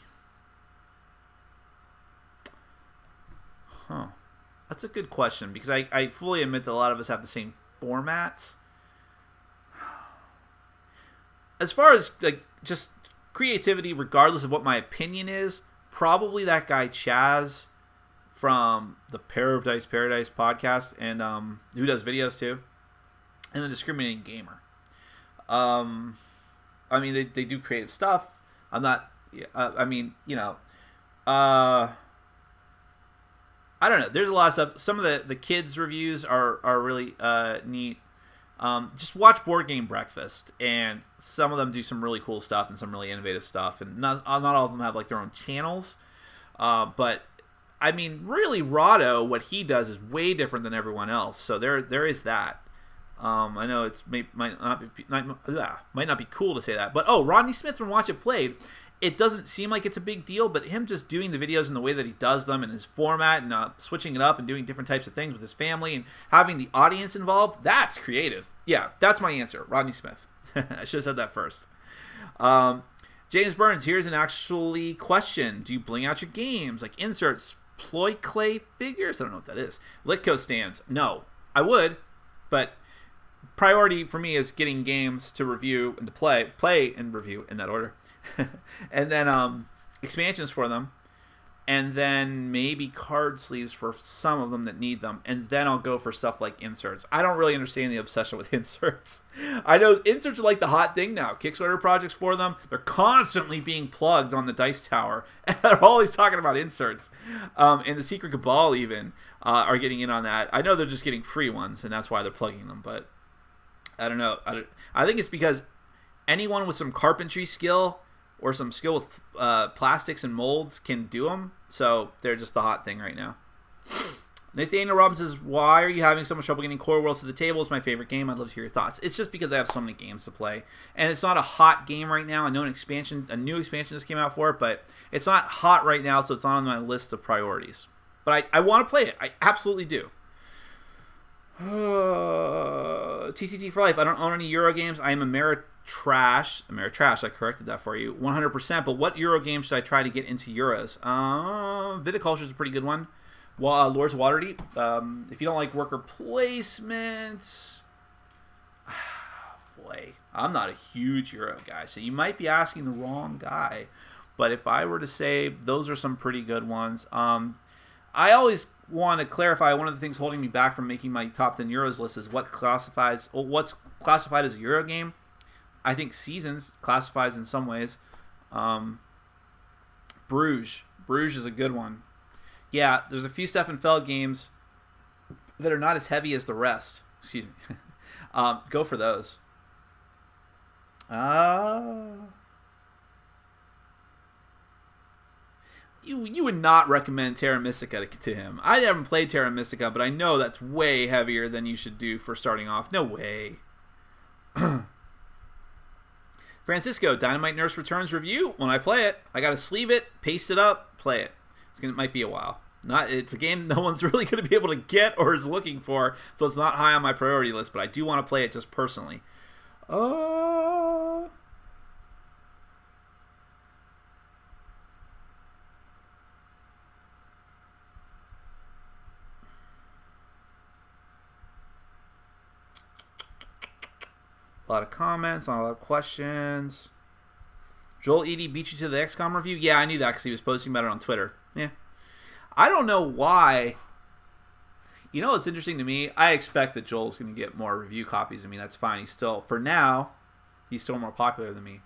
Huh. That's a good question, because I fully admit that a lot of us have the same formats. As far as like just creativity, regardless of what my opinion is, probably that guy Chaz from the Paradise podcast, and who does videos too, and the Discriminating Gamer. I mean, they do creative stuff. I'm not. I mean, you know, I don't know. There's a lot of stuff. Some of the kids' reviews are really neat. Just watch Board Game Breakfast, and some of them do some really cool stuff and some really innovative stuff. And not all of them have like their own channels, but I mean, really, Rado, what he does is way different than everyone else. So there is that. I know might not be cool to say that, but oh, Rodney Smith from Watch It Played. It doesn't seem like it's a big deal, but him just doing the videos in the way that he does them and his format and switching it up and doing different types of things with his family and having the audience involved, that's creative. Yeah, that's my answer, Rodney Smith. I should have said that first. James Burns, here's an actually question. Do you bling out your games? Like inserts, ploy clay figures? I don't know what that is. Litco stands? No. I would, but priority for me is getting games to review and to play and review in that order. And then expansions for them, and then maybe card sleeves for some of them that need them, and then I'll go for stuff like inserts. I don't really understand the obsession with inserts. I know inserts are like the hot thing now. Kickstarter projects for them, they're constantly being plugged on the Dice Tower, and they're always talking about inserts. And the Secret Cabal even are getting in on that. I know they're just getting free ones, and that's why they're plugging them, but I don't know. I think it's because anyone with some carpentry skill or some skill with plastics and molds can do them, so they're just the hot thing right now. Nathaniel Robbins says, why are you having so much trouble getting Core Worlds to the table? It's my favorite game. I'd love to hear your thoughts. It's just because I have so many games to play, and it's not a hot game right now. I know a new expansion just came out for it, but it's not hot right now, so it's not on my list of priorities. But I want to play it. I absolutely do. TCT for life. I don't own any Euro games. I am Ameritrash. I corrected that for you. 100%. But what Euro game should I try to get into Euros? Viticulture is a pretty good one. Lord's Waterdeep. If you don't like worker placements, boy, I'm not a huge Euro guy, so you might be asking the wrong guy. But if I were to say, those are some pretty good ones. I always want to clarify, one of the things holding me back from making my top 10 Euros list is what's classified as a Euro game. I think Seasons classifies in some ways. Bruges is a good one. Yeah, there's a few Stefan Feld games that are not as heavy as the rest. Excuse me. Go for those. You would not recommend Terra Mystica to him. I haven't played Terra Mystica, but I know that's way heavier than you should do for starting off. No way. Francisco, Dynamite Nurse Returns review. When I play it, I got to sleeve it, paste it up, play it. It might be a while. It's a game no one's really going to be able to get or is looking for, so it's not high on my priority list, but I do want to play it just personally. A lot of comments, not a lot of questions. Joel Edie beat you to the XCOM review? Yeah, I knew that because he was posting about it on Twitter. Yeah. I don't know why. You know what's interesting to me? I expect that Joel's going to get more review copies of me. That's fine. For now, he's still more popular than me.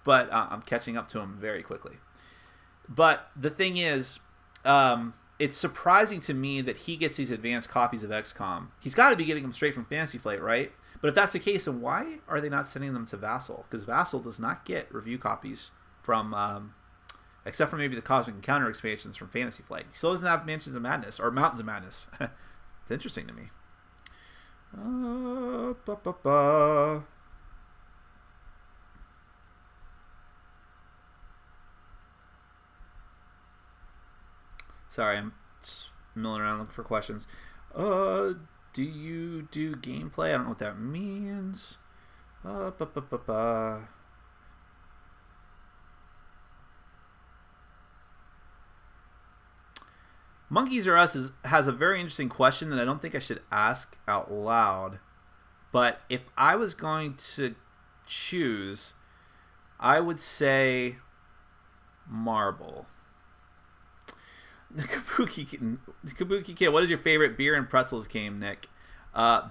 But I'm catching up to him very quickly. But the thing is, it's surprising to me that he gets these advanced copies of XCOM. He's got to be getting them straight from Fantasy Flight, right? But if that's the case, then why are they not sending them to Vassal? Because Vassal does not get review copies from, except for maybe the Cosmic Encounter expansions from Fantasy Flight. He still doesn't have Mansions of Madness, or Mountains of Madness. It's interesting to me. Sorry, I'm just milling around looking for questions. Do you do gameplay? I don't know what that means. Monkeys or Us has a very interesting question that I don't think I should ask out loud. But if I was going to choose, I would say Marble. Kabuki Kid, what is your favorite beer and pretzels game, Nick?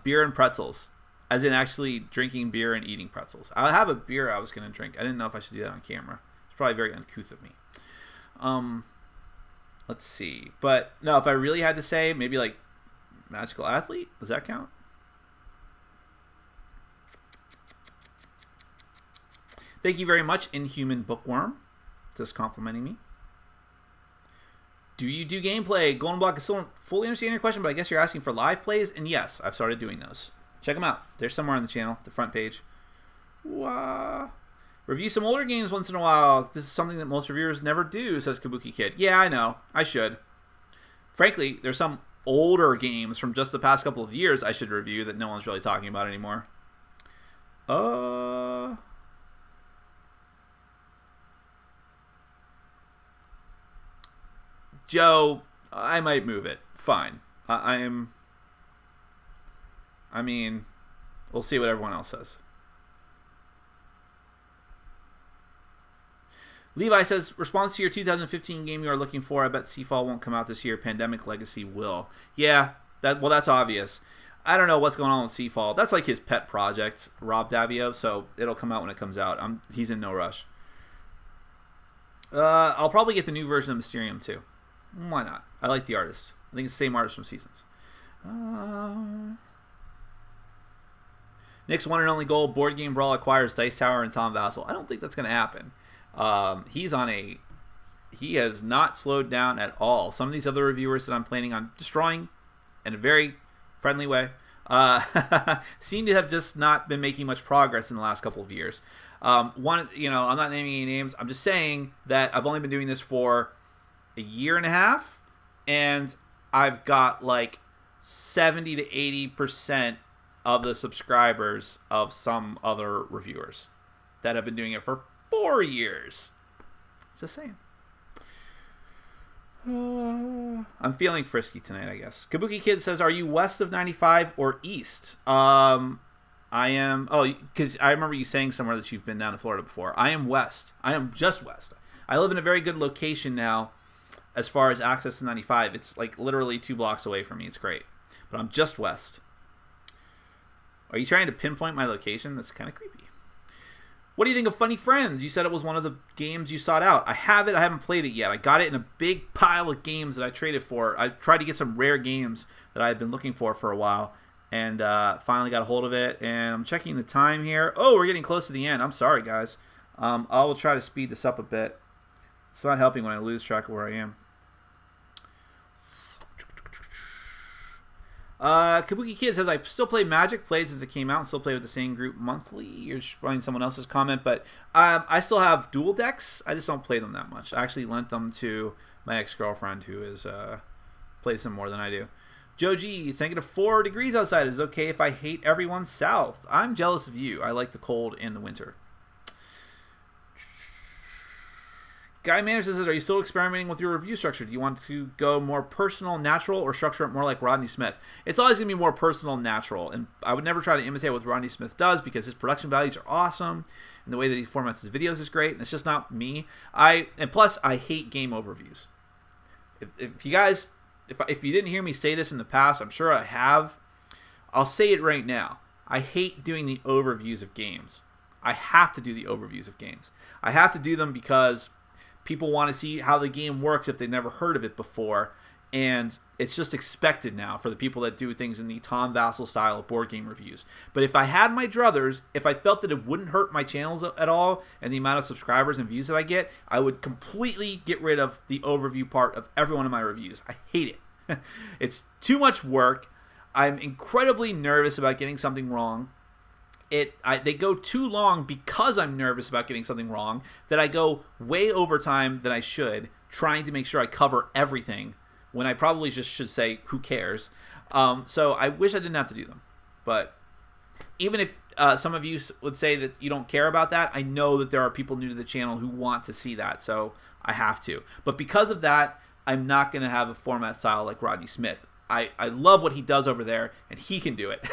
Beer and pretzels. As in actually drinking beer and eating pretzels. I have a beer I was going to drink. I didn't know if I should do that on camera. It's probably very uncouth of me. Let's see. But, no, if I really had to say, maybe like Magical Athlete? Does that count? Thank you very much, Inhuman Bookworm. Just complimenting me. Do you do gameplay? Golden Block, I still don't fully understand your question, but I guess you're asking for live plays, and yes, I've started doing those. Check them out. They're somewhere on the channel, the front page. Wow. Review some older games once in a while. This is something that most reviewers never do, says Kabuki Kid. Yeah, I know. I should. Frankly, there's some older games from just the past couple of years I should review that no one's really talking about anymore. Joe, I might move it. Fine. I mean, we'll see what everyone else says. Levi says, response to your 2015 game you are looking for. I bet Seafall won't come out this year. Pandemic Legacy will. Yeah, that's obvious. I don't know what's going on with Seafall. That's like his pet project, Rob Davio, so it'll come out when it comes out. He's in no rush. I'll probably get the new version of Mysterium too. Why not? I like the artist. I think it's the same artist from Seasons. Nick's one and only goal, Board Game Brawl acquires Dice Tower and Tom Vassell. I don't think that's going to happen. He has not slowed down at all. Some of these other reviewers that I'm planning on destroying in a very friendly way seem to have just not been making much progress in the last couple of years. I'm not naming any names. I'm just saying that I've only been doing this for a year and a half, and I've got like 70 to 80% of the subscribers of some other reviewers that have been doing it for 4 years. Just saying. I'm feeling frisky tonight, I guess. Kabuki Kid says, are you west of 95 or east? I am. Oh, because I remember you saying somewhere that you've been down to Florida before. I am west. I am just west. I live in a very good location now as far as access to 95. It's like literally 2 blocks away from me. It's great. But I'm just west. Are you trying to pinpoint my location? That's kind of creepy. What do you think of Funny Friends? You said it was one of the games you sought out. I have it. I haven't played it yet. I got it in a big pile of games that I traded for. I tried to get some rare games that I had been looking for a while, and finally got a hold of it. And I'm checking the time here. Oh, we're getting close to the end. I'm sorry, guys. I will try to speed this up a bit. It's not helping when I lose track of where I am. Kabuki Kid says, I still play Magic, played since it came out, and still play with the same group monthly. You're running someone else's comment, but I still have dual decks. I just don't play them that much. I actually lent them to my ex-girlfriend who is plays them more than I do. Joe G, it's -4 degrees outside. Is it okay if I hate everyone south? I'm jealous of you. I like the cold and the winter. Guy Manager says, are you still experimenting with your review structure? Do you want to go more personal, natural, or structure it more like Rodney Smith? It's always going to be more personal, natural. And I would never try to imitate what Rodney Smith does because his production values are awesome. And the way that he formats his videos is great. And it's just not me. And plus, I hate game overviews. If you guys, if you didn't hear me say this in the past, I'm sure I have. I'll say it right now. I hate doing the overviews of games. I have to do the overviews of games. I have to do them because people want to see how the game works if they've never heard of it before, and it's just expected now for the people that do things in the Tom Vassell style of board game reviews. But if I had my druthers, if I felt that it wouldn't hurt my channels at all and the amount of subscribers and views that I get, I would completely get rid of the overview part of every one of my reviews. I hate it. It's too much work. I'm incredibly nervous about getting something wrong. They go too long because I'm nervous about getting something wrong, that I go way over time than I should, trying to make sure I cover everything when I probably just should say, who cares? So I wish I didn't have to do them. But even if some of you would say that you don't care about that, I know that there are people new to the channel who want to see that, so I have to. But because of that, I'm not going to have a format style like Rodney Smith. I love what he does over there, and he can do it.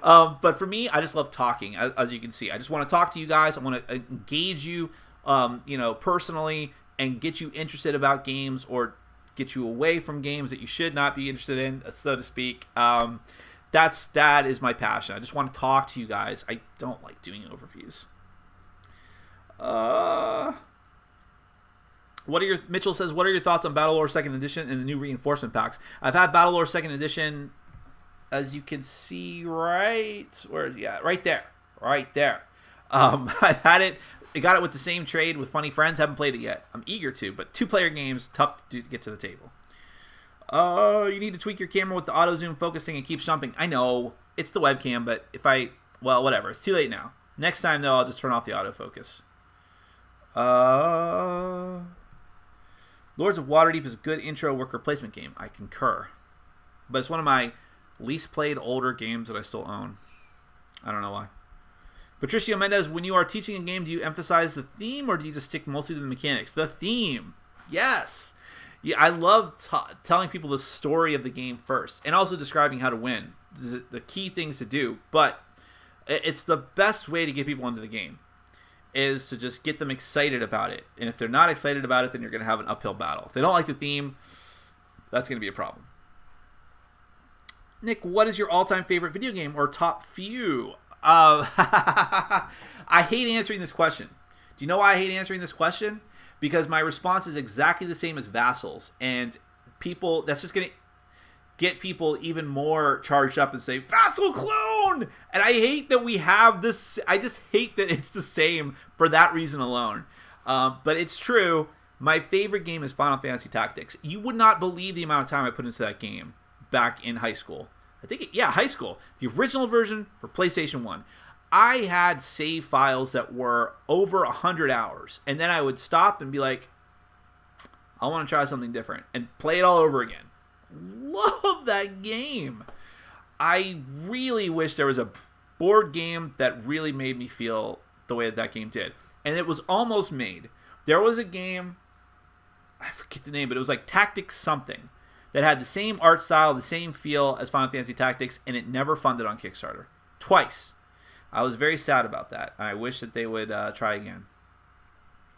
But for me, I just love talking, as you can see. I just want to talk to you guys. I want to engage you, personally, and get you interested about games or get you away from games that you should not be interested in, so to speak. That is my passion. I just want to talk to you guys. I don't like doing overviews. Mitchell says, what are your thoughts on Battlelore 2nd Edition and the new reinforcement packs? I've had Battlelore 2nd Edition, as you can see right there. I've had it. I got it with the same trade with Funny Friends. Haven't played it yet. I'm eager to, but 2-player games, tough to get to the table. You need to tweak your camera with the auto zoom focusing and keep jumping. I know it's the webcam, but well, whatever. It's too late now. Next time though, I'll just turn off the autofocus. Lords of Waterdeep is a good intro worker placement game. I concur, but it's one of my least played older games that I still own. I don't know why. Patricio Mendez, when you are teaching a game, do you emphasize the theme or do you just stick mostly to the mechanics? The theme, yes. Yeah, I love telling people the story of the game first and also describing how to win. The key things to do, but it's the best way to get people into the game is to just get them excited about it. And if they're not excited about it, then you're going to have an uphill battle. If they don't like the theme, that's going to be a problem. Nick, what is your all-time favorite video game or top few? I hate answering this question. Do you know why I hate answering this question? Because my response is exactly the same as Vassals. And people, that's just going to get people even more charged up and say, Vassal clone! And I hate that we have this. I just hate that it's the same for that reason alone. But it's true. My favorite game is Final Fantasy Tactics. You would not believe the amount of time I put into that game back in high school. High school. The original version for PlayStation 1. I had save files that were over 100 hours. And then I would stop and be like, I want to try something different. And play it all over again. Love that game. I really wish there was a board game that really made me feel the way that game did. And it was almost made. There was a game, I forget the name, but it was like Tactics something, that had the same art style, the same feel as Final Fantasy Tactics, and it never funded on Kickstarter. Twice. I was very sad about that. I wish that they would try again.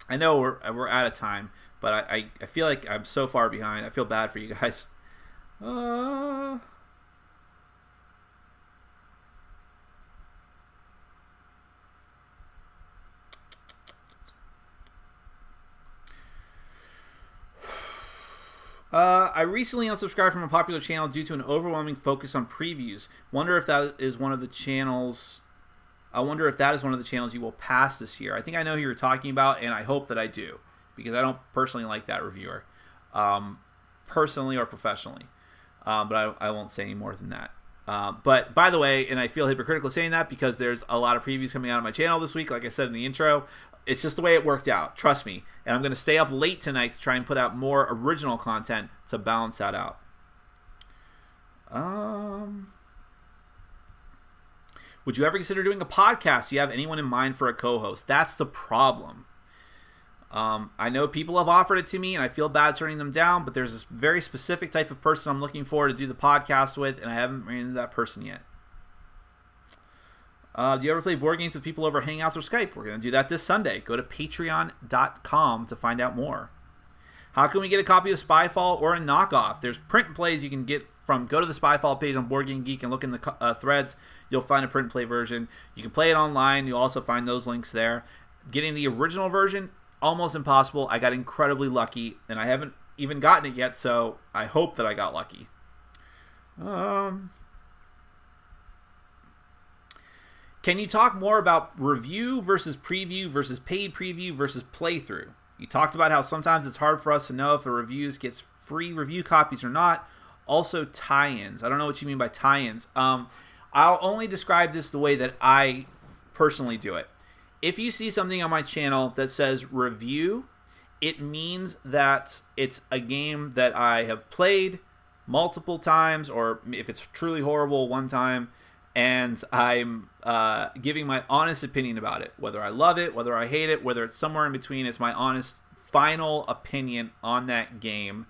I know we're out of time, but I feel like I'm so far behind. I feel bad for you guys. I recently unsubscribed from a popular channel due to an overwhelming focus on previews. Wonder if that is one of the channels. I wonder if that is one of the channels you will pass this year. I think I know who you're talking about, and I hope that I do, because I don't personally like that reviewer, personally or professionally. But I won't say any more than that. But by the way, and I feel hypocritical saying that because there's a lot of previews coming out on my channel this week, like I said in the intro. It's just the way it worked out. Trust me. And I'm going to stay up late tonight to try and put out more original content to balance that out. Would you ever consider doing a podcast? Do you have anyone in mind for a co-host? That's the problem. I know people have offered it to me, and I feel bad turning them down, but there's this very specific type of person I'm looking for to do the podcast with, and I haven't ran into that person yet. Do you ever play board games with people over Hangouts or Skype? We're going to do that this Sunday. Go to patreon.com to find out more. How can we get a copy of Spyfall or a knockoff? There's print and plays you can get from. Go to the Spyfall page on Board Game Geek and look in the threads. You'll find a print and play version. You can play it online. You'll also find those links there. Getting the original version, almost impossible. I got incredibly lucky, and I haven't even gotten it yet, so I hope that I got lucky. Can you talk more about review versus preview versus paid preview versus playthrough? You talked about how sometimes it's hard for us to know if a review gets free review copies or not. Also, tie-ins. I don't know what you mean by tie-ins. I'll only describe this the way that I personally do it. If you see something on my channel that says review, it means that it's a game that I have played multiple times, or if it's truly horrible, one time, and I'm giving my honest opinion about it. Whether I love it, whether I hate it, whether it's somewhere in between, it's my honest final opinion on that game.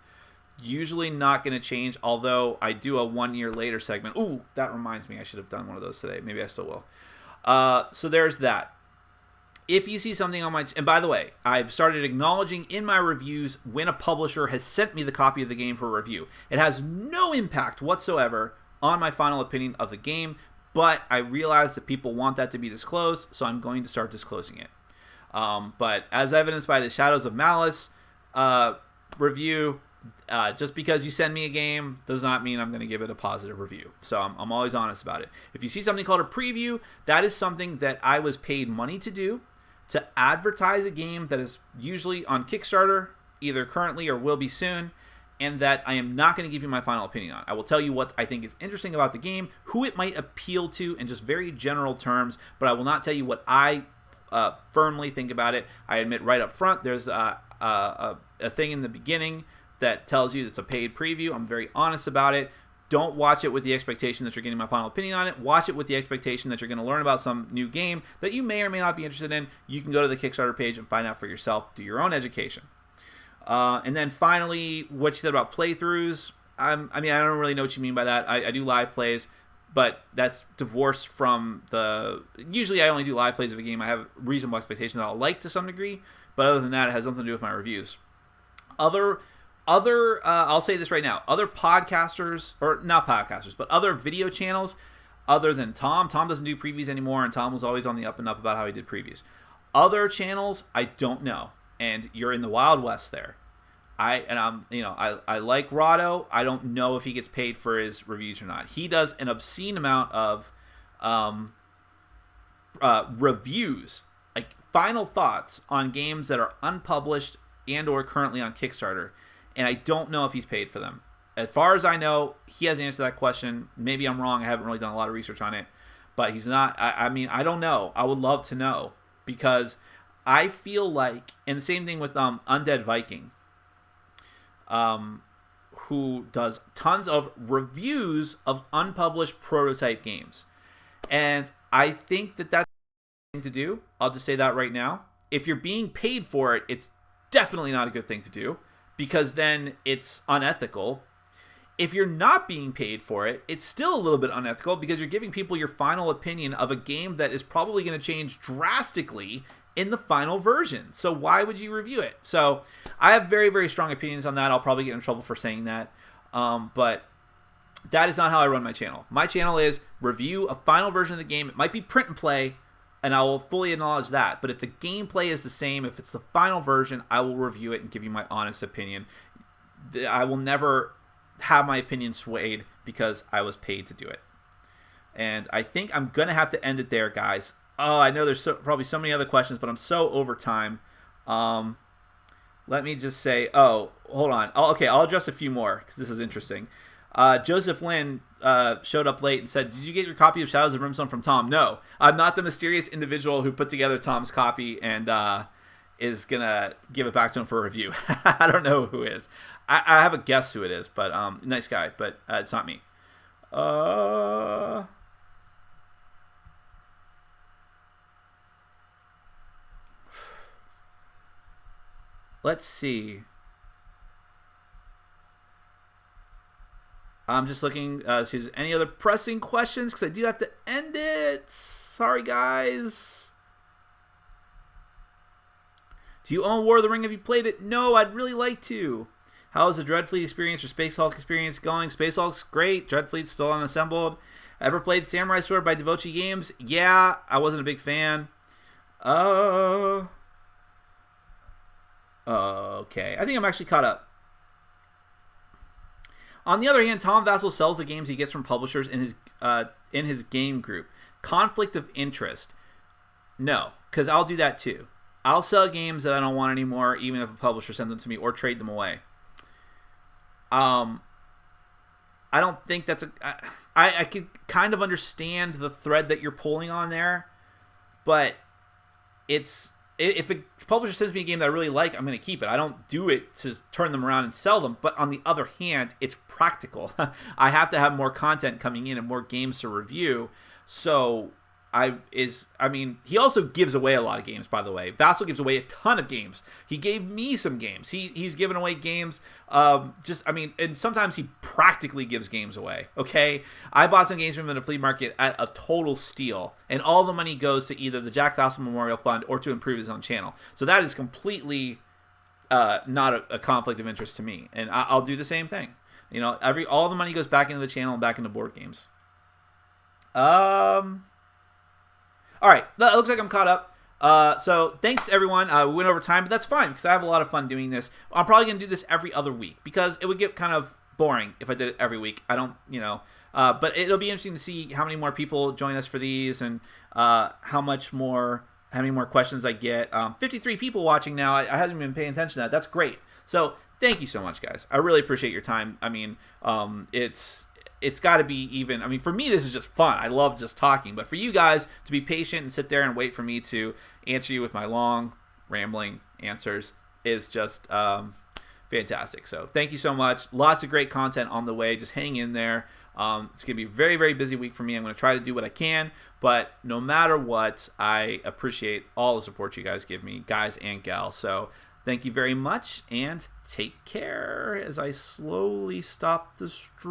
Usually not going to change, although I do a 1 year later segment. Ooh, that reminds me, I should have done one of those today. Maybe I still will. So there's that. If you see something on my... And by the way, I've started acknowledging in my reviews when a publisher has sent me the copy of the game for review. It has no impact whatsoever on my final opinion of the game, but I realize that people want that to be disclosed, so I'm going to start disclosing it. But as evidenced by the Shadows of Malice review, just because you send me a game does not mean I'm going to give it a positive review. So I'm always honest about it. If you see something called a preview, that is something that I was paid money to do, to advertise a game that is usually on Kickstarter, either currently or will be soon. and that I am not going to give you my final opinion on. I will tell you what I think is interesting about the game, who it might appeal to in just very general terms, but I will not tell you what I firmly think about it. I admit right up front, there's a thing in the beginning that tells you it's a paid preview. I'm very honest about it. Don't watch it with the expectation that you're getting my final opinion on it. Watch it with the expectation that you're going to learn about some new game that you may or may not be interested in. You can go to the Kickstarter page and find out for yourself. Do your own education. And then finally, what you said about playthroughs. I don't really know what you mean by that. I do live plays, but that's divorced from the... Usually I only do live plays of a game I have reasonable expectation that I'll like to some degree, but other than that, it has nothing to do with my reviews. I'll say this right now, other podcasters, or not podcasters, but other video channels other than Tom doesn't do previews anymore, and Tom was always on the up and up about how he did previews. Other channels, I don't know, and you're in the Wild West there. I like Rado. I don't know if he gets paid for his reviews or not. He does an obscene amount of reviews, like final thoughts on games that are unpublished and or currently on Kickstarter. And I don't know if he's paid for them. As far as I know, he hasn't answered that question. Maybe I'm wrong. I haven't really done a lot of research on it. But he's not. I don't know. I would love to know. Because I feel like, and the same thing with Undead Viking, who does tons of reviews of unpublished prototype games. And I think that that's a good thing to do. I'll just say that right now. If you're being paid for it, it's definitely not a good thing to do, because then it's unethical. If you're not being paid for it, it's still a little bit unethical, because you're giving people your final opinion of a game that is probably going to change drastically in the final version. So why would you review it? So I have very, very strong opinions on that. I'll probably get in trouble for saying that. But that is not how I run my channel. My channel is review a final version of the game. It might be print and play, and I will fully acknowledge that. But if the gameplay is the same, if it's the final version, I will review it and give you my honest opinion. I will never have my opinion swayed because I was paid to do it. And I think I'm going to have to end it there, guys. Oh, I know there's probably so many other questions, but I'm so over time. Let me just say... Oh, hold on. Okay, I'll address a few more because this is interesting. Joseph Lynn showed up late and said, "Did you get your copy of Shadows of Brimstone from Tom?" No, I'm not the mysterious individual who put together Tom's copy and is going to give it back to him for a review. I don't know who is. I have a guess who it is, but nice guy, but it's not me. Let's see. I'm just looking see if there's any other pressing questions, because I do have to end it. Sorry, guys. Do you own War of the Ring? Have you played it? No, I'd really like to. How is the Dreadfleet experience or Space Hulk experience going? Space Hulk's great. Dreadfleet's still unassembled. Ever played Samurai Sword by Devochi Games? Yeah, I wasn't a big fan. Okay. I think I'm actually caught up. On the other hand, Tom Vassell sells the games he gets from publishers in his game group. Conflict of interest. No, because I'll do that too. I'll sell games that I don't want anymore, even if a publisher sends them to me, or trade them away. I don't think that's I could kind of understand the thread that you're pulling on there, but it's... If a publisher sends me a game that I really like, I'm going to keep it. I don't do it to turn them around and sell them. But on the other hand, it's practical. I have to have more content coming in and more games to review. So he also gives away a lot of games, by the way. Vassal gives away a ton of games. He gave me some games. He's given away games. And sometimes he practically gives games away. Okay, I bought some games from him in the flea market at a total steal, and all the money goes to either the Jack Vassal Memorial Fund or to improve his own channel. So that is completely not a conflict of interest to me, and I'll do the same thing. All the money goes back into the channel and back into board games. All right, that looks like I'm caught up. So thanks, everyone. We went over time, but that's fine because I have a lot of fun doing this. I'm probably going to do this every other week because it would get kind of boring if I did it every week. I don't, but it'll be interesting to see how many more people join us for these and how much more how many more questions I get. 53 people watching now. I haven't been paying attention to that. That's great. So thank you so much, guys. I really appreciate your time. I mean, it's got to be even. I mean, for me, this is just fun. I love just talking. But for you guys to be patient and sit there and wait for me to answer you with my long, rambling answers is just fantastic. So thank you so much. Lots of great content on the way. Just hang in there. It's going to be a very, very busy week for me. I'm going to try to do what I can. But no matter what, I appreciate all the support you guys give me, guys and gals. So thank you very much, and take care as I slowly stop the stream.